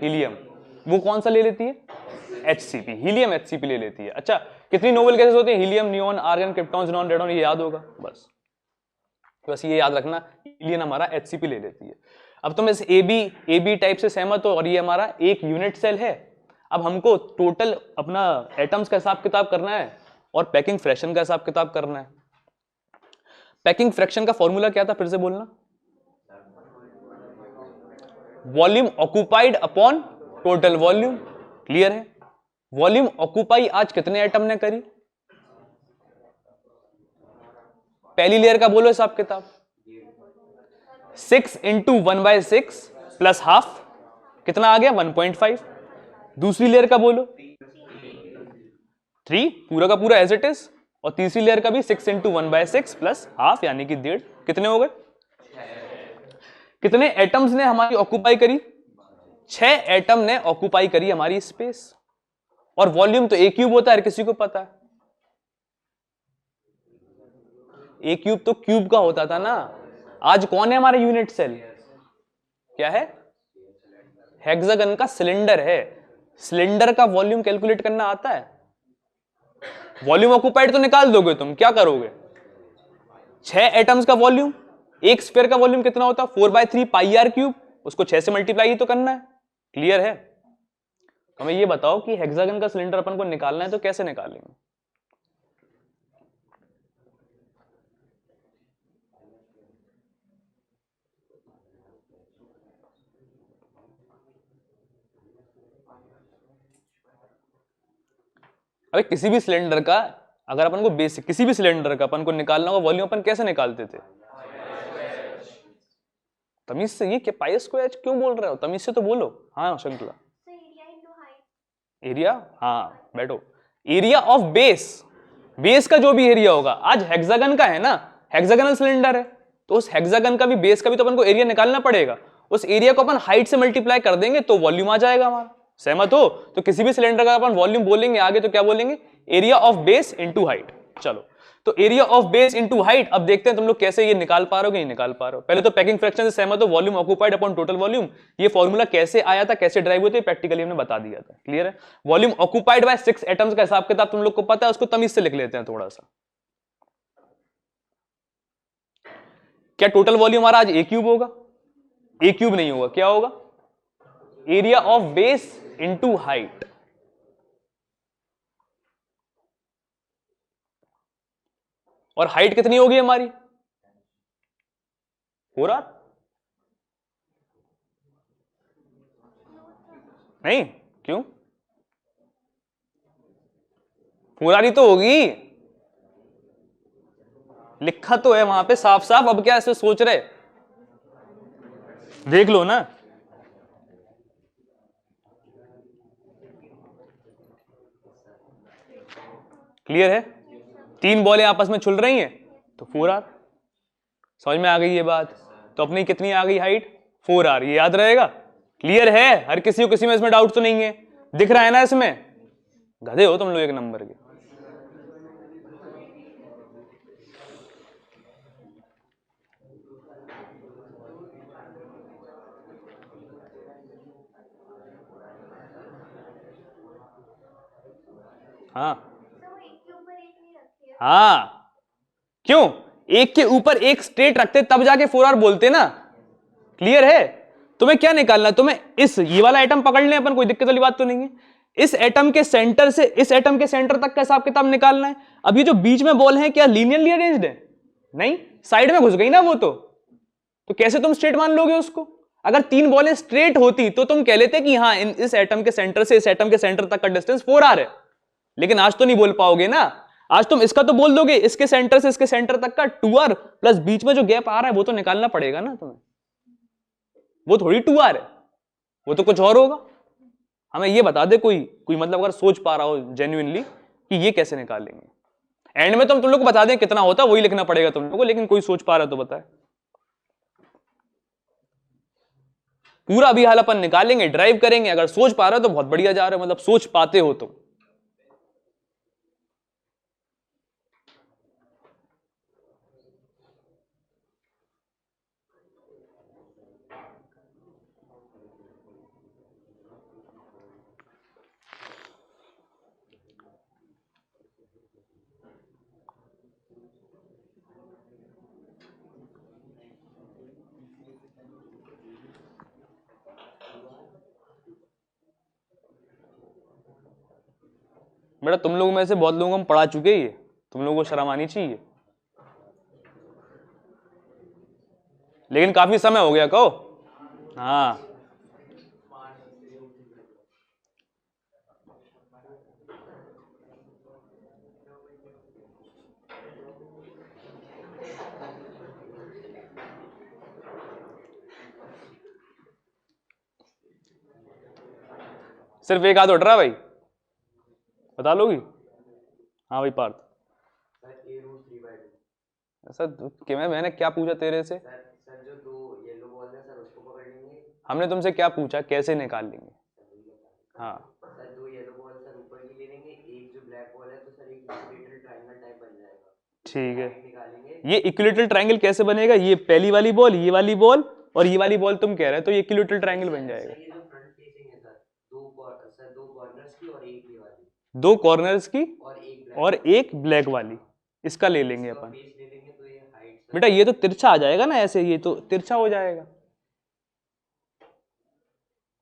हीलियम। वो कौन सा ले लेती है? एचसीपी। हीलियम एचसीपी ले लेती है। अच्छा कितनी नोबल गैसेस होती है? Helium, neon, argon, krypton, xenon, radon, ये याद होगा बस ये याद रखना, हीलियम हमारा एचसीपी ले लेती है। अब तुम इस ए बी टाइप से सहमत हो और ये हमारा एक यूनिट सेल है। अब हमको टोटल अपना एटम्स का हिसाब किताब करना है और पैकिंग फ्रैक्शन का हिसाब किताब करना है। पैकिंग फ्रैक्शन का फॉर्मूला क्या था, फिर से बोलना? Volume occupied upon total volume. Clear है? वॉल्यूम ऑक्युपाई आज कितने एटम ने करी? पहली लेयर का बोलो हिसाब किताब। 6 इंटू 1/6 प्लस हाफ, कितना आ गया? 1.5। दूसरी लेयर का बोलो 3, पूरा का पूरा एज इट इज। और तीसरी लेयर का भी 6 इंटू 1/6 प्लस हाफ, यानी कि 1.5। कितने हो गए? कितने एटम्स ने हमारी ऑक्युपाई करी? 6 एटम ने ऑक्युपाई करी हमारी स्पेस। और वॉल्यूम तो ए क्यूब होता है, किसी को पता है? ए क्यूब तो क्यूब का होता था ना। आज कौन है हमारा यूनिट सेल? क्या है? हेक्सागन का सिलेंडर है। सिलेंडर का वॉल्यूम कैलकुलेट करना आता है? वॉल्यूम ऑक्यूपाइड तो निकाल दोगे तुम, क्या करोगे? 6 एटम्स का वॉल्यूम, एक स्फीयर का वॉल्यूम कितना होता है? 4/3 पाई आर क्यूब, उसको 6 से मल्टीप्लाई ही तो करना है। क्लियर है? हमें ये बताओ कि हेक्सागन का सिलेंडर अपन को निकालना है तो कैसे निकालेंगे? अरे किसी भी सिलेंडर का अगर अपन को बेसिक किसी भी सिलेंडर का अपन को निकालना होगा वॉल्यूम, अपन कैसे निकालते थे? तमीज से। ये क्या पाई स्क्वायर एच क्यों बोल रहे हो? तमीज से तो बोलो। हाँ शंकला, एरिया, हाँ बैठो। एरिया ऑफ बेस, बेस का जो भी एरिया होगा, आज हेक्सागन का है ना, हेक्सागनल सिलेंडर है, तो उस हेक्सागन का भी, बेस का भी तो अपन को एरिया निकालना पड़ेगा। उस एरिया को अपन हाइट से मल्टीप्लाई कर देंगे तो वॉल्यूम आ जाएगा हमारा। सहमत हो? तो किसी भी सिलेंडर का अपन वॉल्यूम बोलेंगे आगे तो क्या बोलेंगे? Area of base into height. चलो, तो area of base into height. अब देखते हैं तुम लोग कैसे ये निकाल पा रहे हो कि नहीं निकाल पा रहे हो। पहले तो पैकिंग फ्रैक्शन से सहमत हो, volume occupied upon total volume. ये फॉर्मूला कैसे आया था, कैसे ड्राइव होते, प्रैक्टिकली हमने बता दिया था। क्लियर है? वॉल्यूम ऑक्यूपाइड बाय 6 एटम्स का हिसाब किताब तुम लोग को पता है, उसको तमीज से लिख लेते हैं थोड़ा सा। क्या टोटल वॉल्यूम हमारा आज ए क्यूब होगा? ए क्यूब नहीं होगा, क्या होगा? Area of base into height. और हाइट कितनी होगी हमारी? 4r? नहीं, क्यों? 4r ही तो होगी, लिखा तो है वहां पे साफ साफ। अब क्या ऐसे सोच रहे? देख लो ना। क्लियर है? 3 बॉलें आपस में छुल रही हैं तो 4r। समझ में आ गई ये बात? तो अपनी कितनी आ गई हाइट? 4r। ये याद रहेगा? क्लियर है? हर किसी को किसी में इसमें डाउट तो नहीं है? दिख रहा है ना इसमें? गधे हो तुम लोग एक नंबर के। हाँ हाँ, क्यों? एक के ऊपर एक स्ट्रेट रखते तब जाके 4r बोलते ना। क्लियर है? तुम्हें क्या निकालना? तुम्हें इस ये वाला एटम पकड़ लें अपन, कोई दिक्कत वाली बात तो नहीं है। इस एटम के सेंटर से इस एटम के सेंटर तक का हिसाब किताब निकालना है। अब ये जो बीच में बॉल है क्या लीनियरली अरेंज्ड है? नहीं, साइड में घुस गई ना वो तो कैसे तुम स्ट्रेट मान लोगे उसको? अगर 3 बॉलें स्ट्रेट होती तो तुम कह लेते कि हाँ इस एटम के सेंटर से इस एटम के सेंटर तक का डिस्टेंस 4r है। लेकिन आज तो नहीं बोल पाओगे ना। आज तुम इसका तो बोल दोगे, इसके सेंटर से इसके सेंटर तक का 2r प्लस बीच में जो गैप आ रहा है वो तो निकालना पड़ेगा ना तुम्हें। वो थोड़ी 2r है, वो तो कुछ और होगा। हमें ये बता दे कोई मतलब अगर सोच पा रहा हो जेन्युइनली कि ये कैसे निकालेंगे। एंड में तो हम तुम लोग को बता दें कितना होता है, वही लिखना पड़ेगा तुम लोग को, लेकिन कोई सोच पा रहा तो बताए। पूरा अभी हाल अपन निकालेंगे, ड्राइव करेंगे। अगर सोच पा रहे हो तो बहुत बढ़िया जा रहे हो, मतलब सोच पाते हो तो। बेटा तुम लोगों में से बहुत लोगों को हम पढ़ा चुके हैं, तुम लोगों को शर्म आनी चाहिए। लेकिन काफी समय हो गया कहो। हाँ सिर्फ एक हाथ उठ रहा भाई, बता लोगी? हाँ भाई पार्थ। सर कि मैंने क्या पूछा तेरे से? सर जो 2 येलो बॉल है सर उसको पकड़ लेंगे। हमने तुमसे क्या पूछा, कैसे निकाल लेंगे? हाँ सर 2 येलो बॉल सर ऊपर की ले लेंगे, एक जो ब्लैक बॉल है तो सर एक इक्विलेटरल ट्रायंगल टाइप बन जाएगा। ठीक है। निकालेंगे। ये इक्विलेटरल ट्रायंगल कैसे बनेगा? ये पहली वाली बॉल, ये वाली बॉल और ये वाली बॉल तुम कह रहे हो, तो ये इक्विलेटरल ट्रायंगल बन जाएगा। ये जो फ्रंट फेसिंग है सर, 2 कॉर्नर्स की और एक ये वाली 2 कॉर्नर्स की और एक एक ब्लैक वाली, इसका ले लेंगे अपन। बेस ले लेंगे तो ये हाइट बेटा ये तो तिरछा आ जाएगा ना ऐसे, ये तो तिरछा हो जाएगा।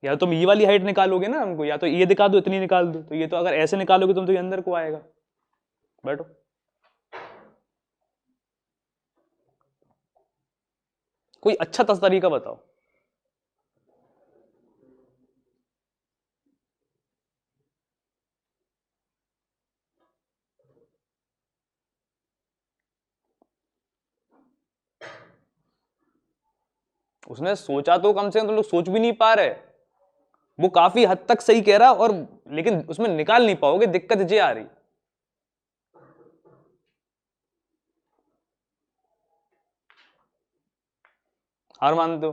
या तुम ये वाली हाइट निकालोगे ना हमको, या तो ये दिखा दो इतनी निकाल दो, तो ये तो अगर ऐसे निकालोगे तुम तो ये अंदर को आएगा। बैठो। कोई अच्छा तरीका बताओ। उसने सोचा तो कम से कम, तुम लोग सोच भी नहीं पा रहे। वो काफी हद तक सही कह रहा और लेकिन उसमें निकाल नहीं पाओगे, दिक्कत ये आ रही। हार मानते हो?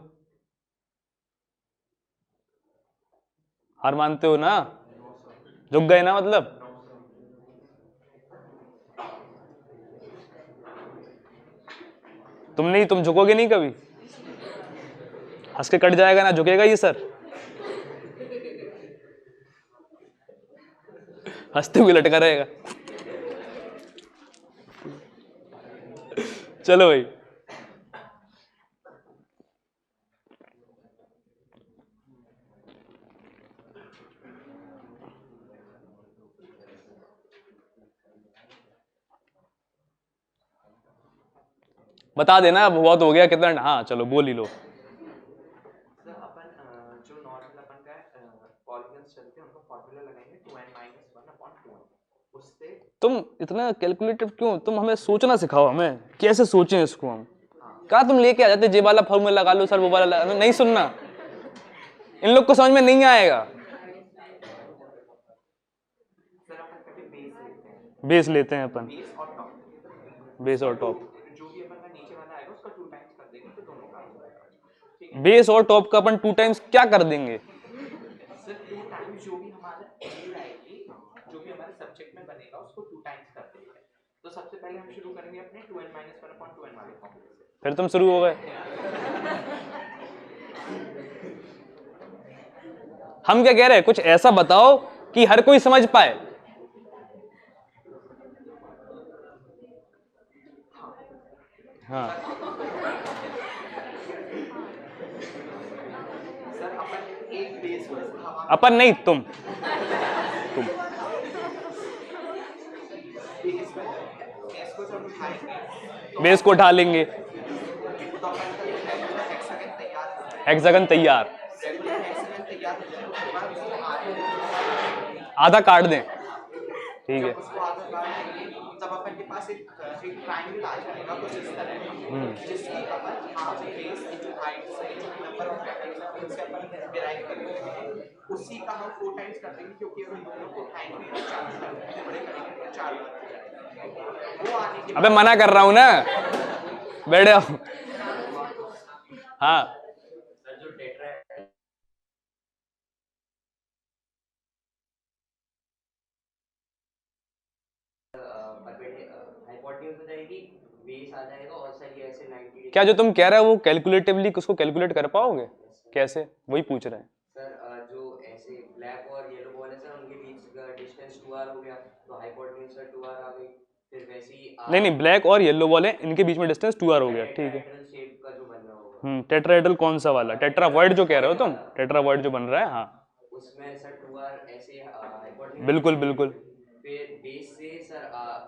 हार मानते हो ना? झुक गए ना मतलब? तुम नहीं, तुम झुकोगे नहीं कभी? हंस के कट जाएगा ना, झुकेगा ये सर? हंसते हुए लटका रहेगा। चलो भाई, बता देना बहुत हो गया कितना। हाँ चलो बोल ही लो। सर अपन जो नॉर्मल अपन का पॉलीगन्स चलते हैं उनका फॉर्मूला लगाएंगे 2n-1/2 उससे। तुम इतना कैलकुलेटिव क्यों? तुम हमें सोचना सिखाओ, हमें कैसे सोचें इसको हम। कहा तुम लेके आ जाते जे वाला फॉर्मूला लगा लो सर, वो वाला लगा लो। नहीं सुनना, इन लोग को समझ में नहीं आएगा। सर अपन पहले बेस लेते हैं, बेस लेते हैं अपन, बेस और टॉप। बेस और टॉप। जो भी अपन का नीचे वाला आएगा उसका 2 टाइम्स कर देंगे तो दोनों का हो जाएगा। ठीक है बेस और टॉप का अपन 2 टाइम्स क्या कर देंगे? सर 2 टाइम्स जो भी हमारा एज आएगी, जो भी हमारे सब्जेक्ट में बनेगा उसको 2 टाइम्स कर देंगे। तो सबसे पहले हम शुरू करेंगे अपने 2n-1/2n वाले फॉर्मूले से। फिर तुम शुरू हो गए। हम क्या कह रहे हैं, कुछ ऐसा बताओ कि हर कोई समझ पाए। हाँ सर अपन एक बेस को इस हवा अपन नहीं, तुम बेस को जब उठाएंगे बेस को उठा लेंगे, तो अपन का जो हेक्सागन तैयार हो जाएगा। हेक्सागन तैयार। रेगुलर हेक्सागन तैयार हो जाए उसके बाद उसको आधे आधा काट दें, ठीक है। जब उसको आधा काट देंगे तब अपन के पास एक ट्रायंगल आ जाएगा कुछ इस तरह का, जिसकी अपन हाफ बेस इनटू हाइट से जो नंबर ऑफ पेटल्स है उससे अपन डिराइव करेंगे। उसी का हम 4 टाइम्स कर देंगे क्योंकि हम दोनों को उठाएंगे और 4 बड़े करेंगे तो 4 बार हो जाएगा। वो आने के अबे मना कर रहा हूं ना, बैठ जाओ। हाँ सर जो टेट्रा हाइपोटेन्यूज हो जाएगी, बेस आ जाएगा और सर ये ऐसे 90 डिग्री। क्या जो तुम कह रहे हो वो कैलकुलेटिवली उसको कैलकुलेट कर पाओगे? कैसे, वही पूछ रहे हैं। सर जो ऐसे ब्लैक और येलो बॉल है सर उनके बीच का डिस्टेंस 2r हो गया तो हाइपोटेन्यूज सर 2r आ गई। फिर वैसे ही नहीं नहीं, ब्लैक और येलो बॉल है, इनके बीच में डिस्टेंस 2r हो गया, ठीक है। टेट्राहेड्रल शेप का जो बन रहा होगा टेट्राहेड्रल कौन सा वाला? टेट्रावॉइड जो कह रहे हो तुम, टेट्रावॉइड जो बन रहा है, हाँ उसमें सर 2r ऐसे हाइपोटेन्यूज। बिल्कुल बिल्कुल। फिर बेस से सर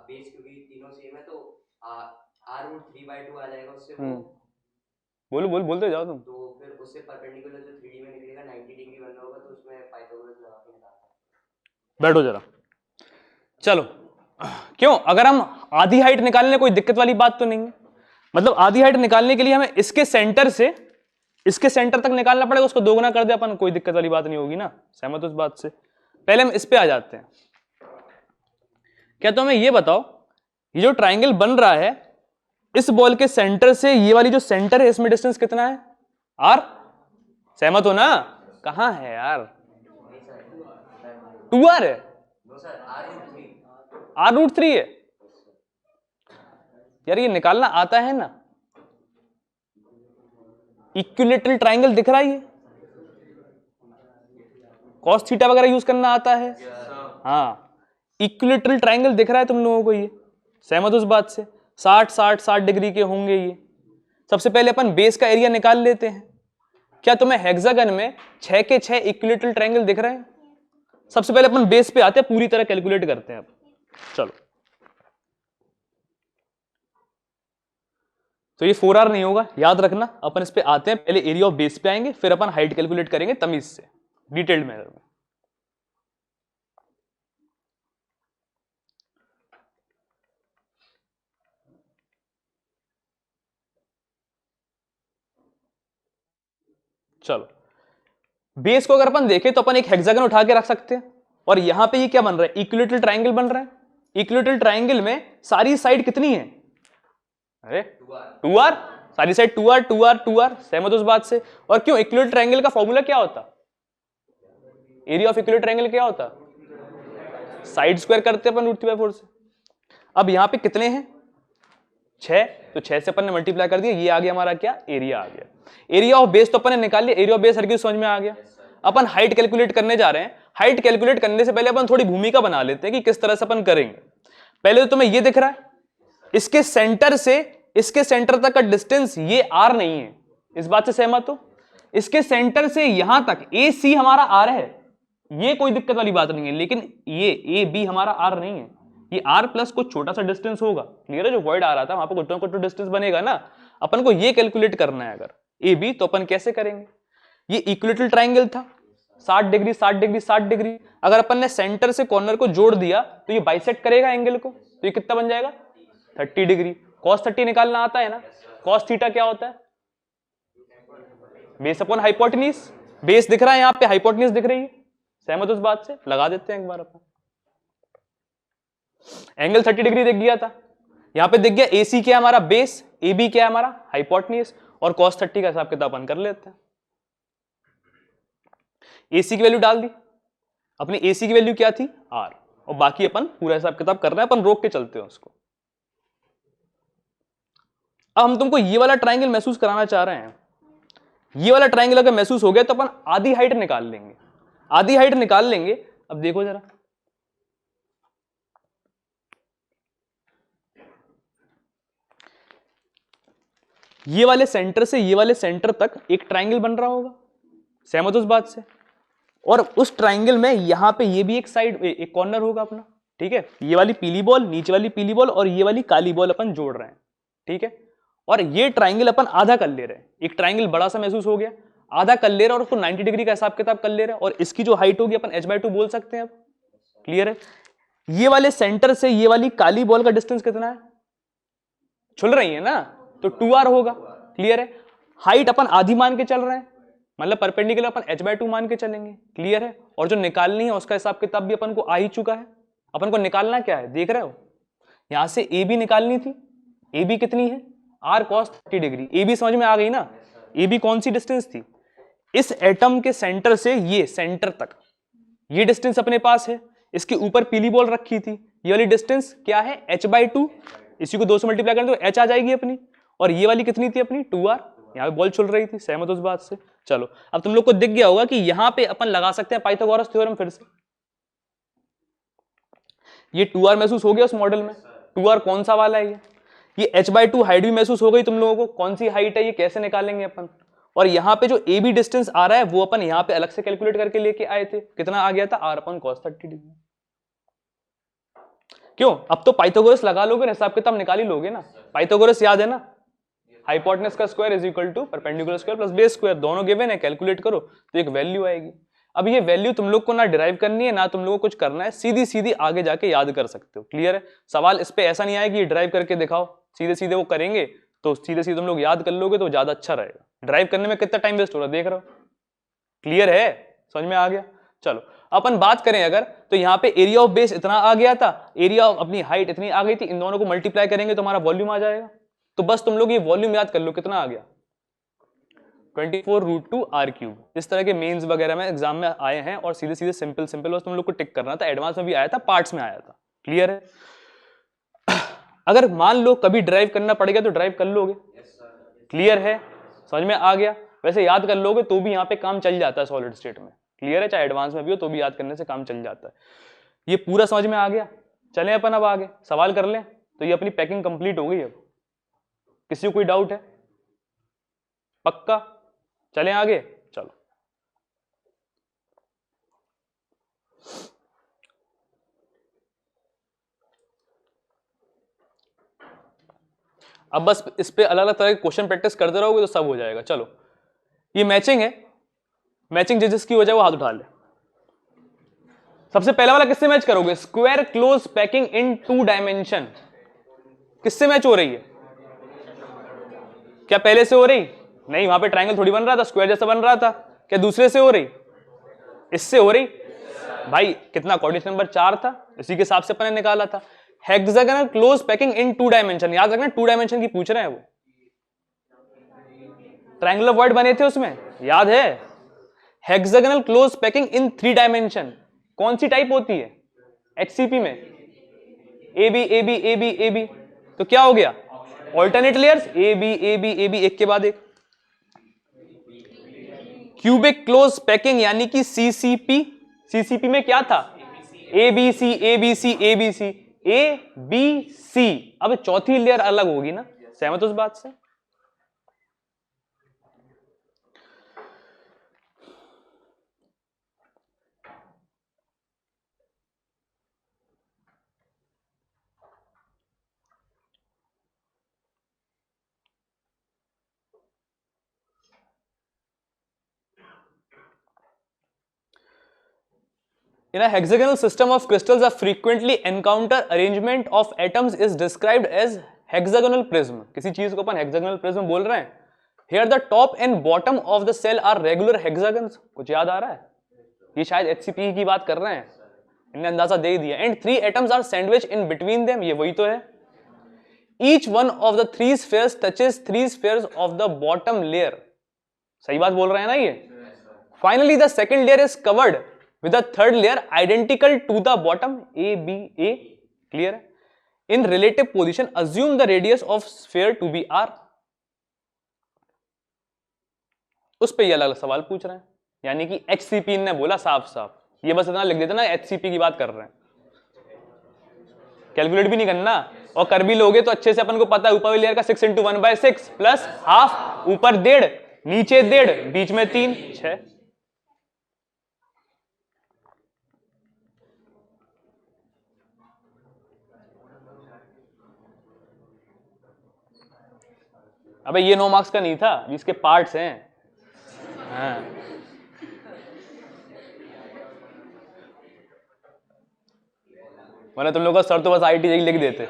बेस क्योंकि तीनों सेम है तो r√3/2 आ जाएगा उससे वो। बोलो बोलते जाओ तुम। तो फिर उससे परपेंडिकुलर जो 3D में निकलेगा 90 डिग्री बनना होगा तो उसमें पाइथागोरस लगा के निकालना। बैठो जरा। चलो, क्यों? अगर हम आधी हाइट निकालने, कोई दिक्कत वाली बात तो नहीं है। मतलब आधी हाइट निकालने के लिए हमें इसके सेंटर से इसके सेंटर तक निकालना पड़ेगा, उसको दोगुना कर दे अपन, कोई दिक्कत वाली बात नहीं होगी ना। सहमत हो इस बात से? पहले हम इस पे आ जाते हैं। क्या तो हमें ये बताओ, ये जो ट्राइंगल बन रहा है, इस बॉल के सेंटर से ये वाली जो सेंटर है इसमें डिस्टेंस कितना है? आर। सहमत हो ना? कहां है यार? 2r है। No sir r√3। r√3 है यार, ये निकालना आता है ना। इक्विलेटरल ट्राइंगल दिख रहा है ये? कॉस थीटा वगैरह यूज करना आता है? हाँ, इक्विलैटरल ट्रायंगल दिख रहा है तुम लोगों को, ये सहमत उस बात से? 60 डिग्री के होंगे ये। सबसे पहले अपन बेस का एरिया निकाल लेते हैं। क्या तुम्हें हेक्सागन में 6 के 6 इक्विलैटरल ट्रायंगल दिख रहे हैं? सबसे पहले अपन बेस पे आते हैं, पूरी तरह कैलकुलेट करते हैं अब। चलो, तो ये 4R नहीं होगा, याद रखना। अपन इस पे आते हैं, पहले एरिया ऑफ बेस पे आएंगे, फिर अपन हाइट कैलकुलेट करेंगे तमीज से, डिटेल्ड मैनर में। चलो, बेस को अगर अपन देखें तो अपन एक हेक्सागन उठा के रख सकते हैं, और यहां पे ये क्या बन रहा है? इक्विलैटरल ट्रायंगल बन रहा है। इक्विलैटरल ट्रायंगल में सारी साइड कितनी है? अरे 2R, सारी साइड 2R 2R 2R, सहमत उस बात से? और क्यों? इक्विलैटरल ट्रायंगल का फॉर्मूला क्या होता? एरिया ऑफ इक्विलैटरल ट्रायंगल क्या होता? साइड स्क्वायर करते हैं अपन √3/4 से। अब यहां पे कितने हैं? 6, तो 6 से अपन ने मल्टीप्लाई कर दिया, ये आ गया हमारा क्या? एरिया आ गया। एरिया ऑफ बेस तो अपन ने निकाल लिया, एरिया ऑफ बेस हर किसी समझ में आ गया। अपन हाइट कैलकुलेट करने जा रहे हैं। हाइट कैलकुलेट करने से पहले अपन थोड़ी भूमिका बना लेते हैं कि किस तरह से अपन करेंगे। पहले तो तुम्हें ये दिख रहा है, इसके सेंटर से इसके सेंटर तक का डिस्टेंस ये R नहीं है, इस बात से सहमत हो? इसके सेंटर से यहां तक AC हमारा R है, ये कोई दिक्कत वाली बात नहीं है। लेकिन ये AB हमारा R नहीं है, ये R प्लस कुछ छोटा सा डिस्टेंस होगा। क्लियर है? जो वॉइड आ रहा था वहां पर कुछ ना कुछ डिस्टेंस बनेगा ना, अपन को ये कैलकुलेट करना है अगर AB, तो अपन कैसे करेंगे? ये इक्विलैटरल ट्रायंगल था, 60 डिग्री 60 डिग्री 60 डिग्री। अगर अपन ने सेंटर से कॉर्नर को जोड़ दिया तो ये बाइसेक्ट करेगा एंगल को, तो ये कितना बन जाएगा? 30 डिग्री। cos 30 निकालना आता है ना? cos थीटा क्या होता है? Base upon hypotenuse. बेस दिख रहा है यहाँ पे, हाइपोटेन्यूज दिख रही है, सहमत उस बात से? लगा देते हैं एक बार अपन। एंगल 30 डिग्री दिख गया था, यहां पे दिख गया AC क्या है हमारा? बेस, AB क्या है हमारा? हाइपोटेन्यूज, और cos 30 का हिसाब किताब अपन कर लेते हैं। AC की वैल्यू डाल दी, अपनी AC की वैल्यू क्या थी? R, और बाकी अपन पूरा हिसाब किताब कर रहे हैं, अपन रोक के चलते हैं उसको। अब हम तुमको ये वाला ट्रायंगल महसूस कराना चाह रहे हैं। ये वाला ट्रायंगल अगर महसूस हो गया तो अपन आधी हाइट निकाल लेंगे, आधी हाइट निकाल लेंगे। अब देखो जरा, ये वाले सेंटर से ये वाले सेंटर तक एक ट्रायंगल बन रहा होगा, सहमत उस बात से? और उस ट्रायंगल में यहां पे ये भी एक साइड, एक कॉर्नर होगा अपना, ठीक है? ये वाली पीली बॉल, नीचे वाली पीली बॉल, और ये वाली काली बॉल अपन जोड़ रहे हैं, ठीक है? और ये ट्रायंगल अपन आधा कर ले रहे हैं। एक ट्रायंगल बड़ा सा महसूस हो गया, आधा कर ले रहे हैं, और उसको 90 डिग्री का हिसाब किताब कर ले रहे हैं, और इसकी जो हाइट होगी अपन h/2 बोल सकते हैं। अब क्लियर है? ये वाले सेंटर से ये वाली काली बॉल का डिस्टेंस कितना है? छुल रही है ना, तो 2R होगा। क्लियर है? हाइट अपन आधी मान के चल रहे हैं, मतलब परपेंडिकुलर अपन h/2 मान के चलेंगे। क्लियर है? और जो निकालनी है उसका हिसाब किताब भी अपन को आ ही चुका है। अपन को निकालना क्या है, देख रहे हो? यहां से AB निकालनी थी। AB कितनी है? R cos 30 degree. AB समझ में आ गई ना? AB कौन सी डिस्टेंस थी? इस एटम के सेंटर से ये सेंटर तक, ये डिस्टेंस अपने पास है। इसके ऊपर पीली बॉल रखी थी, ये वाली डिस्टेंस क्या है? h/2। इसी को 2 से मल्टीप्लाई करें तो h आ जाएगी अपनी। और ये वाली कितनी थी अपनी? 2R। यहाँ पे बॉल चल रही थी, सहमत उस बात से? चलो, अब तुम लोग को दिख गया होगा कि यहां पे अपन लगा सकते हैं पाइथागोरस थ्योरम फिर से। ये 2R महसूस हो गया उस मॉडल में। 2R कौन सा वाला है? ये h/2 हाइट भी महसूस हो गई तुम लोगों को। कौन सी हाइट है ये, कैसे निकालेंगे अपन? और यहाँ पे जो AB डिस्टेंस आ रहा है वो अपन यहाँ पे अलग से कैलकुलेट करके लेके आए थे। कितना आ गया था? R cos 30 degree. क्यों? अब तो पाइथागोरस लगा लोगे, हिसाब किताब निकाल ही लोगे ना। पाइथागोरस याद है ना? हाइपोटेनस का square is equal to perpendicular square plus base square, दोनों गिवन है, कैलकुलेट करो तो एक वैल्यू आएगी। अब ये वैल्यू तुम लोग को ना डिराइव करनी है ना तुम लोगों को कुछ करना है, सीधी सीधी आगे जाके याद कर सकते हो। क्लियर है? सवाल इस पे ऐसा नहीं आया कि डिराइव करके दिखाओ, सीधे सीधे वो करेंगे तो सीधे सीधे तुम लोग याद कर लोगे तो ज्यादा अच्छा रहेगा। ड्राइव करने में कितना टाइम वेस्ट हो रहा है देख रहे हो? क्लियर है? समझ में आ गया? चलो, अपन बात करें अगर, तो यहाँ पे एरिया ऑफ बेस इतना आ गया था, एरिया ऑफ अपनी हाइट इतनी आ गई थी, इन दोनों को मल्टीप्लाई करेंगे तो हमारा वॉल्यूम आ जाएगा। तो बस तुम लोग ये वॉल्यूम याद कर लो, कितना आ गया? 24√2R³। इस तरह के मेंस वगैरह में एग्जाम में आए हैं, और सीधे सीधे सिंपल सिंपल बस तुम लोग को टिक करना था। एडवांस में भी आया था, पार्ट्स में आया था। क्लियर है? अगर मान लो कभी ड्राइव करना पड़ेगा तो ड्राइव कर लोगे। क्लियर है? समझ में आ गया? वैसे याद कर लोगे तो भी यहाँ पे काम चल जाता है सॉलिड स्टेट में। क्लियर है, चाहे एडवांस में भी हो तो भी याद करने से काम चल जाता है। ये पूरा समझ में आ गया, चलें अपन अब आगे सवाल कर लें। तो ये अपनी पैकिंग कंप्लीट हो गई। अब किसी को कोई डाउट है? पक्का? चलें आगे, चलो। अब बस इस पे अलग अलग तरह के क्वेश्चन प्रैक्टिस करते रहोगे तो सब हो जाएगा। चलो, ये मैचिंग है, मैचिंग जिसकी हो जाए वो हाथ उठा ले। सबसे पहला वाला किससे मैच करोगे? स्क्वायर क्लोज पैकिंग इन 2 डायमेंशन। किससे मैच हो रही है? क्या पहले से हो रही? नहीं, वहां पे ट्रायंगल थोड़ी बन रहा था, स्क्वायर जैसा बन रहा था। क्या दूसरे से हो रही? इससे हो रही। भाई कितना कोऑर्डिनेट नंबर 4 था, इसी के हिसाब से अपन ने निकाला था। हेक्सागोनल क्लोज पैकिंग इन 2 डायमेंशन, याद रखना 2 डायमेंशन की पूछ रहे हैं वो। ट्रायंगुलर वर्ड बने थे उसमें, याद है? Hexagonal close packing in 3 dimension कौन सी टाइप होती है? एचसीपी में A B A B A B A B. तो क्या हो गया? Alternate layers A B A B A B, एक के बाद एक। क्यूबिक क्लोज पैकिंग यानी कि सीसीपी। सीसीपी में क्या था? A B C A B C A B C A B C. अब चौथी लेयर अलग होगी ना, सहमत उस बात से? In a hexagonal system of crystals, a frequently encounter arrangement of atoms is described as hexagonal prism. किसी चीज को अपन hexagonal prism बोल रहे हैं। Here the top and bottom of the cell are regular hexagons. कुछ याद आ रहा है? ये शायद HCP की बात कर रहे हैं, इन्हें अंदाजा दे दिया। And 3 atoms are sandwiched in between them. ये वही तो है। Each one of the 3 spheres touches 3 spheres of the bottom layer. सही बात बोल रहे हैं ना ये? Finally, the second layer is covered with the third layer identical to the bottom A B A. Clear? In relative position, assume the radius of sphere to be R. उस पे ये अलग अलग सवाल पूछ रहे हैं, यानी कि HCP ने बोला साफ साफ, ये बस इतना लिख देते ना HCP की बात कर रहे हैं, कैलकुलेट भी नहीं करना, और कर भी लोगे तो अच्छे से अपन को पता है ऊपर वाली लेयर का 6 × 1/6 प्लस हाफ, ऊपर 1.5 नीचे 1.5 बीच में 3 6। अबे ये 9 मार्क्स का नहीं था, इसके पार्ट्स हैं। हाँ। वरना तुम लोगों का सर तो बस IIT JEE लिख देते।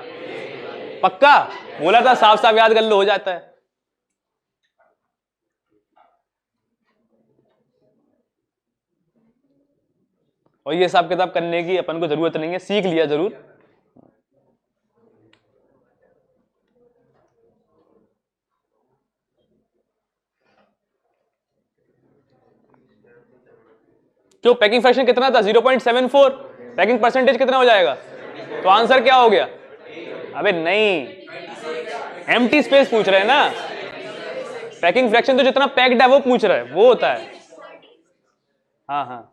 पक्का बोला था, साफ साफ याद कर लो, हो जाता है। और ये हिसाब किताब करने की अपन को जरूरत नहीं है, सीख लिया जरूर। जो पैकिंग फ्रैक्शन कितना था? 0.74। पैकिंग परसेंटेज कितना हो जाएगा? तो आंसर क्या हो गया? अबे नहीं, एम्प्टी स्पेस पूछ रहे हैं ना। पैकिंग फ्रैक्शन तो जितना पैक्ड है वो पूछ रहा है, वो होता है। हाँ हाँ,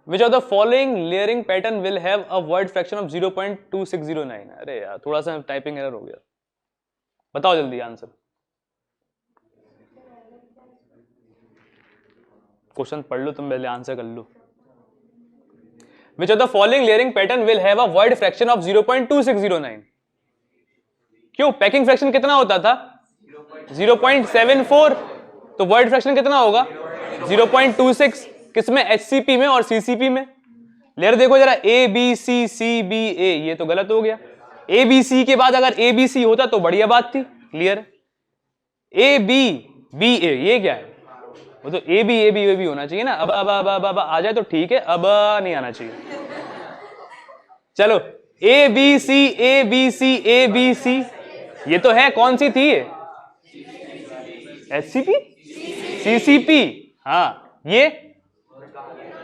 Which of the following layering pattern will have a word fraction of 0.2609? अरे यार थोड़ा सा टाइपिंग एरर हो गया, बताओ जल्दी आंसर। क्वेश्चन पढ़ लो तुम पहले, आंसर कर लो। Which of the following layering pattern will have a word fraction of 0.2609? क्यों? पैकिंग फ्रैक्शन कितना होता था? 0.74। तो वर्ड फ्रैक्शन कितना होगा? 0.26। किसमें? HCP में और CCP में। लेयर देखो जरा, ABCCBA, ये तो गलत हो गया। ABC के बाद अगर ABC होता तो बढ़िया बात थी। क्लियर? ABBA, ये क्या है? वो तो AB होना चाहिए ना। अब आ जाए तो ठीक है, अब नहीं आना चाहिए। चलो, ABC, ये तो है, कौन सी थी? HCP, CCP, हाँ ये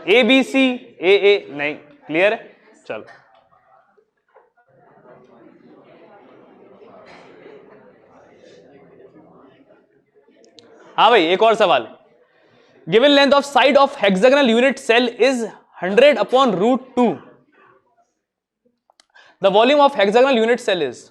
ABC, AA नहीं, क्लियर है? चलो हाँ भाई एक और सवाल। Given length of side of hexagonal unit cell is 100 upon root 2। The volume of hexagonal unit cell is,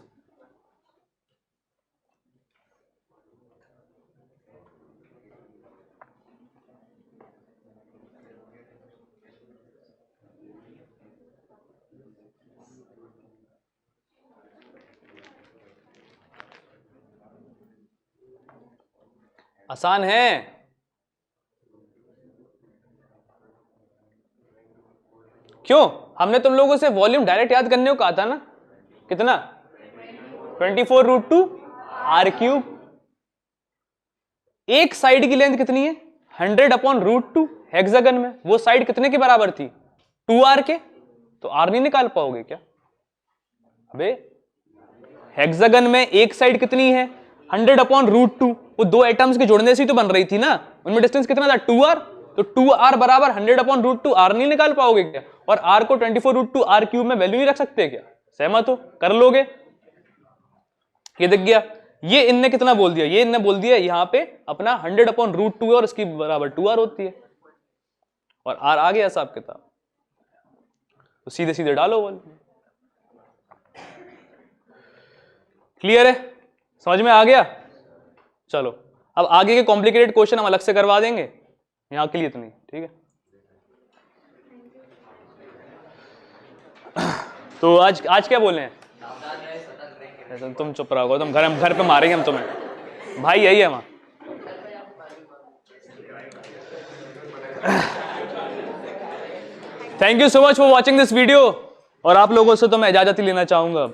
आसान है। क्यों? हमने तुम लोगों से वॉल्यूम डायरेक्ट याद करने को कहा था ना, कितना? 24 रूट 2 आर क्यूब। एक साइड की लेंथ कितनी है? 100 अपॉन रूट 2। हेक्सागन में वो साइड कितने के बराबर थी? 2r के। तो r नहीं निकाल पाओगे क्या? अबे हेक्सागन में एक साइड कितनी है? 100 अपॉन रूट 2। वो दो एटम्स के जोड़ने से ही तो बन रही थी ना, उनमें डिस्टेंस कितना था? 2r। तो 2r बराबर 100 अपॉन रूट 2, r नहीं निकाल पाओगे क्या? और r को 24 रूट 2 r क्यूब में वैल्यू नहीं रख सकते क्या? सहमत हो? कर लोगे? ये दिख गया। ये इनने कितना बोल दिया? ये इनने बोल दिया यहां पे अपना 100 अपॉन रूट 2 है और इसकी बराबर 2r होती है, और r आ गया हिसाब किताब। तो सीधे सीधे डालो बोल। क्लियर है? समझ में आ गया? चलो अब आगे के कॉम्प्लिकेटेड क्वेश्चन हम अलग से करवा देंगे, यहां के लिए तो नहीं, ठीक है? तो आज क्या बोले हैं? तुम चुप रहोगे, तुम घर पे मारेंगे हम तुम्हें भाई, यही है वहां। Thank you so much for watching this video, और आप लोगों से तो मैं इजाजत ही लेना चाहूंगा।